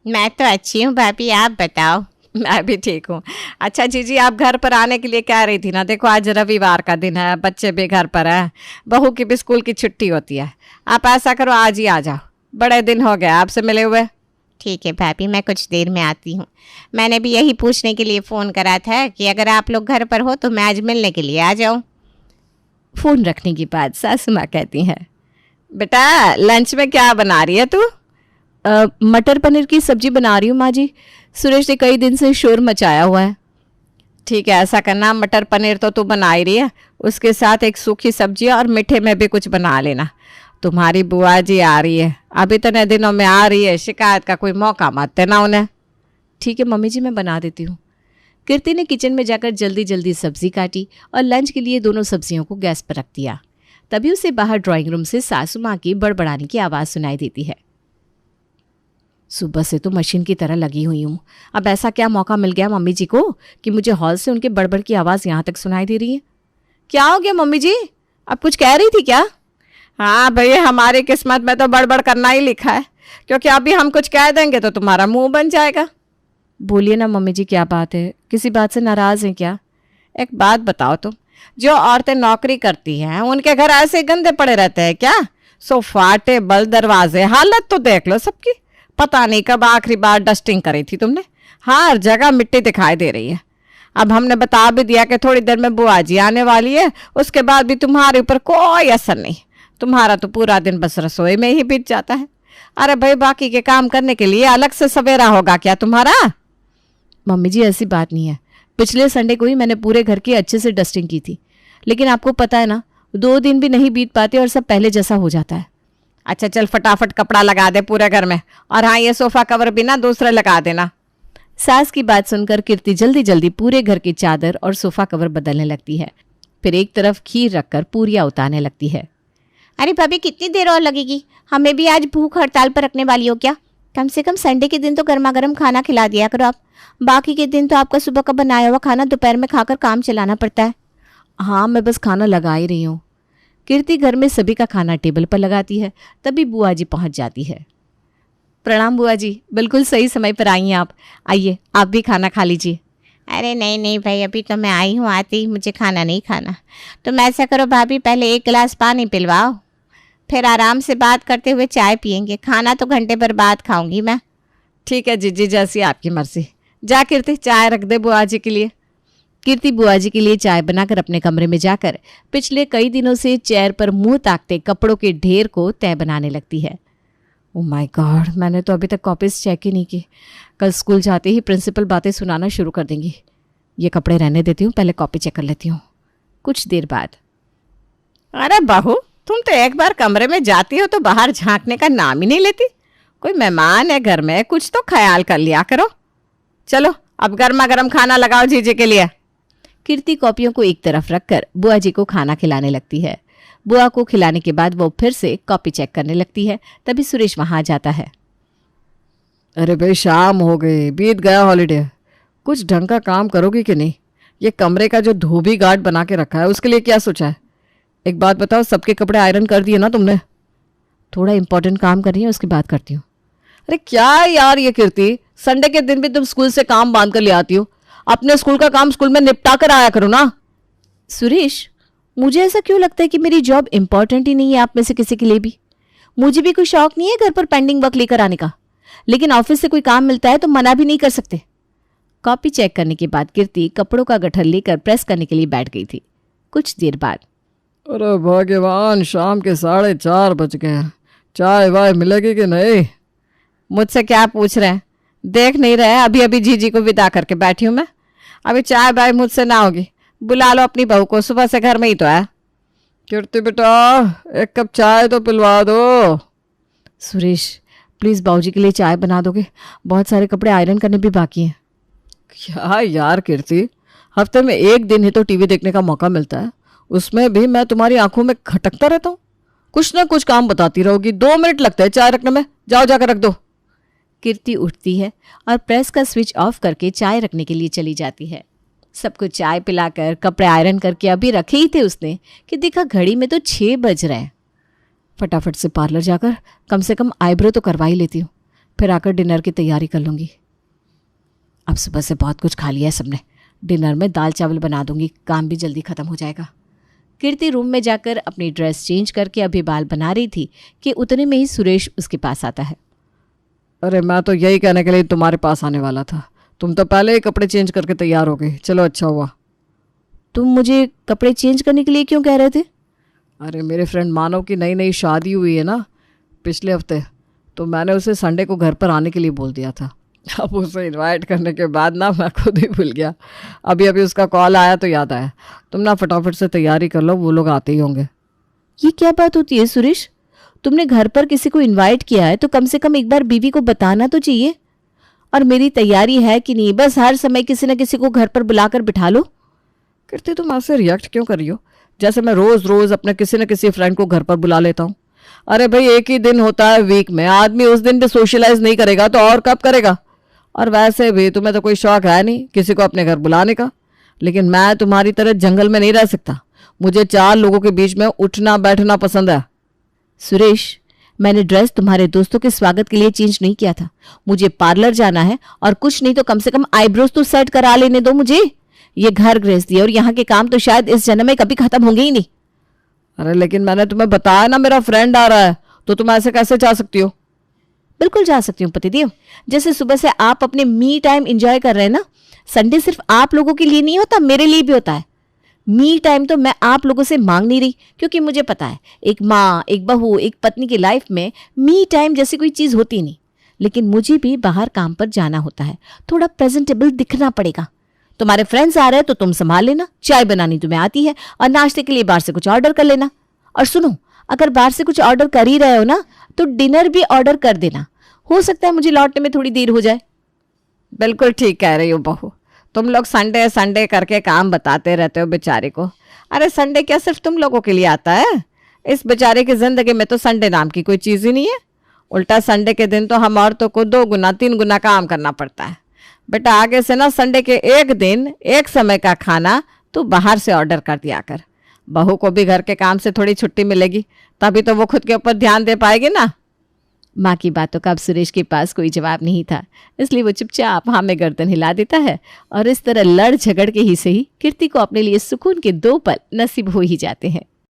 मैं तो अच्छी हूँ भाभी, आप बताओ। मैं भी ठीक हूँ। अच्छा जीजी, आप घर पर आने के लिए कह रही थी ना। देखो आज रविवार का दिन है, बच्चे भी घर पर हैं, बहू की भी स्कूल की छुट्टी होती है। आप ऐसा करो, आज ही आ जाओ, बड़े दिन हो गए आपसे मिले हुए। ठीक है भाभी, मैं कुछ देर में आती हूँ। मैंने भी यही पूछने के लिए फ़ोन करा था कि अगर आप लोग घर पर हो तो मैं आज मिलने के लिए आ जाऊँ। फ़ोन रखने के बाद सासू माँ कहती हैं, बेटा लंच में क्या बना रही है तू? मटर पनीर की सब्जी बना रही हूँ माँ जी। सुरेश ने कई दिन से शोर मचाया हुआ है। ठीक है, ऐसा करना, मटर पनीर तो तू बना ही रही है, उसके साथ एक सूखी सब्जी और मीठे में भी कुछ बना लेना। तुम्हारी बुआ जी आ रही है, अब इतने दिनों में आ रही है, शिकायत का कोई मौका मत देना उन्हें। ठीक है मम्मी जी, मैं बना देती हूँ। कीर्ति ने किचन में जाकर जल्दी जल्दी सब्जी काटी और लंच के लिए दोनों सब्जियों को गैस पर रख दिया। तभी उसे बाहर ड्राइंग रूम से सासू माँ की बड़बड़ाने की आवाज़ सुनाई देती है। सुबह से तो मशीन की तरह लगी हुई हूँ, अब ऐसा क्या मौका मिल गया मम्मी जी को कि मुझे हॉल से उनके बड़बड़ की आवाज़ यहाँ तक सुनाई दे रही है। क्या हो गया मम्मी जी, अब कुछ कह रही थी क्या? हाँ भैया, हमारी किस्मत में तो बड़बड़ करना ही लिखा है, क्योंकि अभी हम कुछ कह देंगे तो तुम्हारा मुंह बन जाएगा। बोलिए ना मम्मी जी, क्या बात है? किसी बात से नाराज़ हैं क्या? एक बात बताओ तुम, जो औरतें नौकरी करती हैं उनके घर ऐसे गंदे पड़े रहते हैं क्या? सोफा टेबल दरवाजे, हालत तो देख लो सबकी। पता नहीं कब आखिरी बार डस्टिंग करी थी तुमने, हर जगह मिट्टी दिखाई दे रही है। अब हमने बता भी दिया कि थोड़ी देर में बुआ जी आने वाली है, उसके बाद भी तुम्हारे ऊपर कोई असर नहीं। तुम्हारा तो पूरा दिन बस रसोई में ही बीत जाता है। अरे भाई, बाकी के काम करने के लिए अलग से सवेरा होगा क्या तुम्हारा? मम्मी जी ऐसी बात नहीं है, पिछले संडे को ही मैंने पूरे घर की अच्छे से डस्टिंग की थी, लेकिन आपको पता है ना 2 दिन भी नहीं बीत पाते और सब पहले जैसा हो जाता है। अच्छा चल, फटाफट कपड़ा लगा दे पूरे घर में, और हाँ, ये सोफा कवर भी ना दूसरे लगा देना। सास की बात सुनकर कीर्ति जल्दी जल्दी पूरे घर की चादर और सोफा कवर बदलने लगती है, फिर एक तरफ खीर रखकर पूरियां उतारने लगती है। अरे भाभी, कितनी देर और लगेगी? हमें भी आज भूख हड़ताल पर रखने वाली हो क्या? कम से कम संडे के दिन तो गर्मा गर्म खाना खिला दिया करो आप। बाकी के दिन तो आपका सुबह का बनाया हुआ खाना दोपहर में खाकर काम चलाना पड़ता है। हाँ, मैं बस खाना लगा ही रही हूँ। कीर्ति घर में सभी का खाना टेबल पर लगाती है, तभी बुआ जी पहुंच जाती है। प्रणाम बुआ जी, बिल्कुल सही समय पर आई हैं आप। आइए, आप भी खाना खा लीजिए। अरे नहीं नहीं भाई, अभी तो मैं आई हूँ, आती ही मुझे खाना नहीं खाना। तुम ऐसा करो भाभी, पहले 1 गिलास पानी पिलवाओ, फिर आराम से बात करते हुए चाय पियेंगे। खाना तो घंटे भर बाद खाऊंगी मैं। ठीक है जीजी, जैसी आपकी मर्जी। जा कीर्ति, चाय रख दे बुआ जी के लिए। कीर्ति बुआ जी के लिए चाय बनाकर अपने कमरे में जाकर पिछले कई दिनों से चेयर पर मुंह ताकते कपड़ों के ढेर को तय बनाने लगती है। ओह माय गॉड, मैंने तो अभी तक कॉपीज चेक ही नहीं की। कल स्कूल जाते ही प्रिंसिपल बातें सुनाना शुरू कर देंगी। ये कपड़े रहने देती हूँ, पहले कॉपी चेक कर लेती हूँ। कुछ देर बाद, अरे बहू, तुम तो एक बार कमरे में जाती हो तो बाहर झांकने का नाम ही नहीं लेती। कोई मेहमान है घर में, कुछ तो ख्याल कर लिया करो। चलो अब गर्मा गर्म खाना लगाओ जीजी के लिए। कीर्ति कॉपियों को एक तरफ रखकर बुआ जी को खाना खिलाने लगती है। बुआ को खिलाने के बाद वो फिर से कॉपी चेक करने लगती है, तभी सुरेश वहां आ जाता है। अरे भाई, शाम हो गई, बीत गया हॉलीडे। कुछ ढंग का काम करोगी कि नहीं? ये कमरे का जो धोबी गार्ड बना के रखा है, उसके लिए क्या सोचा है? एक बात बताओ, सबके कपड़े आयरन कर दिए ना तुमने? थोड़ा इंपॉर्टेंट काम कर रही है, उसकी बात करती हूँ। अरे क्या यार ये कीर्ति, संडे के दिन भी तुम स्कूल से काम बांध कर ले आती हो। अपने स्कूल का काम स्कूल में निपटा कर आया करो ना। सुरेश, मुझे ऐसा क्यों लगता है कि मेरी जॉब इंपॉर्टेंट ही नहीं है आप में से किसी के लिए भी? मुझे भी कोई शौक नहीं है घर पर पेंडिंग वर्क लेकर आने का, लेकिन ऑफिस से कोई काम मिलता है तो मना भी नहीं कर सकते। कॉपी चेक करने के बाद कीर्ति कपड़ों का गट्ठर लेकर प्रेस करने के लिए बैठ गई थी। कुछ देर बाद, अरे भगवान, शाम के 4:30 बज गए। चाय वाय मिलेगी कि नहीं? मुझसे क्या पूछ रहे हैं? देख नहीं रहे? अभी अभी जीजी को विदा करके बैठी हूं मैं। अभी चाय बाय मुझसे ना होगी। बुला लो अपनी बहू को, सुबह से घर में ही तो है। कीर्ति बेटा, एक कप चाय तो पिलवा दो। सुरेश प्लीज बाबूजी के लिए चाय बना दोगे? बहुत सारे कपड़े आयरन करने भी बाकी हैं। क्या यार कीर्ति, हफ्ते में 1 दिन ही तो टीवी देखने का मौका मिलता है, उसमें भी मैं तुम्हारी आंखों में खटकता रहता हूँ। कुछ ना कुछ काम बताती रहोगी। 2 मिनट लगते हैं चाय रखने में। जाओ जाकर रख दो। कीर्ति उठती है और प्रेस का स्विच ऑफ करके चाय रखने के लिए चली जाती है। सबको चाय पिलाकर कपड़े आयरन करके अभी रखे ही थे उसने कि देखा घड़ी में तो 6 बज रहे हैं। फटाफट से पार्लर जाकर कम से कम आईब्रो तो करवा ही लेती हूँ, फिर आकर डिनर की तैयारी कर लूँगी। अब सुबह से बहुत कुछ खा लिया है सबने, डिनर में दाल चावल बना दूंगी, काम भी जल्दी खत्म हो जाएगा। कीर्ति रूम में जाकर अपनी ड्रेस चेंज करके अभी बाल बना रही थी कि उतने में ही सुरेश उसके पास आता है। अरे मैं तो यही कहने के लिए तुम्हारे पास आने वाला था, तुम तो पहले ही कपड़े चेंज करके तैयार हो गई। चलो अच्छा हुआ। तुम मुझे कपड़े चेंज करने के लिए क्यों कह रहे थे? अरे मेरे फ्रेंड मानव की नई नई शादी हुई है ना पिछले हफ्ते, तो मैंने उसे संडे को घर पर आने के लिए बोल दिया था। अब उसे इनवाइट करने के बाद ना मैं खुद ही भूल गया। अभी अभी उसका कॉल आया तो याद आया। तुम ना फटाफट से तैयारी कर लो, वो लोग आते ही होंगे। ये क्या बात होती है सुरेश? तुमने घर पर किसी को इनवाइट किया है तो कम से कम एक बार बीवी को बताना तो चाहिए। और मेरी तैयारी है कि नहीं, बस हर समय किसी न किसी को घर पर बुलाकर बिठा लो। कीर्ति तुम ऐसे रिएक्ट क्यों कर रही हो जैसे मैं रोज रोज अपने किसी न किसी फ्रेंड को घर पर बुला लेता हूँ? अरे भाई, एक ही दिन होता है वीक में, आदमी उस दिन भी सोशलाइज नहीं करेगा तो और कब करेगा? और वैसे भी तुम्हें तो कोई शौक है नहीं किसी को अपने घर बुलाने का, लेकिन मैं तुम्हारी तरह जंगल में नहीं रह सकता। मुझे 4 लोगों के बीच में उठना बैठना पसंद है। सुरेश, मैंने ड्रेस तुम्हारे दोस्तों के स्वागत के लिए चेंज नहीं किया था। मुझे पार्लर जाना है और कुछ नहीं तो कम से कम आईब्रोज तो सेट करा लेने दो मुझे। ये घर गृहस्थी और यहाँ के काम तो शायद इस जन्म में कभी खत्म होंगे ही नहीं। अरे लेकिन मैंने तुम्हें बताया ना मेरा फ्रेंड आ रहा है, तो तुम ऐसे कैसे चाह सकती हो? बिल्कुल जा सकती हूँ पतिदेव। जैसे सुबह से आप अपने मी टाइम एंजॉय कर रहे हैं ना, संडे सिर्फ आप लोगों के लिए नहीं होता, मेरे लिए भी होता है। मी टाइम तो मैं आप लोगों से मांग नहीं रही, क्योंकि मुझे पता है एक माँ, एक बहू, एक पत्नी की लाइफ में मी टाइम जैसी कोई चीज होती नहीं। लेकिन मुझे भी बाहर काम पर जाना होता है, थोड़ा प्रेजेंटेबल दिखना पड़ेगा। तुम्हारे फ्रेंड्स आ रहे हैं तो तुम संभाल लेना, चाय बनानी तुम्हें आती है, और नाश्ते के लिए बाहर से कुछ ऑर्डर कर लेना। और सुनो, अगर बाहर से कुछ ऑर्डर कर ही रहे हो ना, तो डिनर भी ऑर्डर कर देना, हो सकता है मुझे लौटने में थोड़ी देर हो जाए। बिल्कुल ठीक कह रही हो बहू, तुम लोग संडे संडे करके काम बताते रहते हो बेचारे को। अरे संडे क्या सिर्फ तुम लोगों के लिए आता है? इस बेचारे की जिंदगी में तो संडे नाम की कोई चीज ही नहीं है। उल्टा संडे के दिन तो हम औरतों को 2 गुना 3 गुना काम करना पड़ता है। बेटा आगे से ना संडे के एक दिन एक समय का खाना तू बाहर से ऑर्डर कर दिया कर। बहू को भी घर के काम से थोड़ी छुट्टी मिलेगी, तभी तो वो खुद के ऊपर ध्यान दे पाएगी ना। माँ की बातों का अब सुरेश के पास कोई जवाब नहीं था, इसलिए वो चुपचाप हाँ में गर्दन हिला देता है। और इस तरह लड़ झगड़ के ही सही कीर्ति को अपने लिए सुकून के 2 पल नसीब हो ही जाते हैं।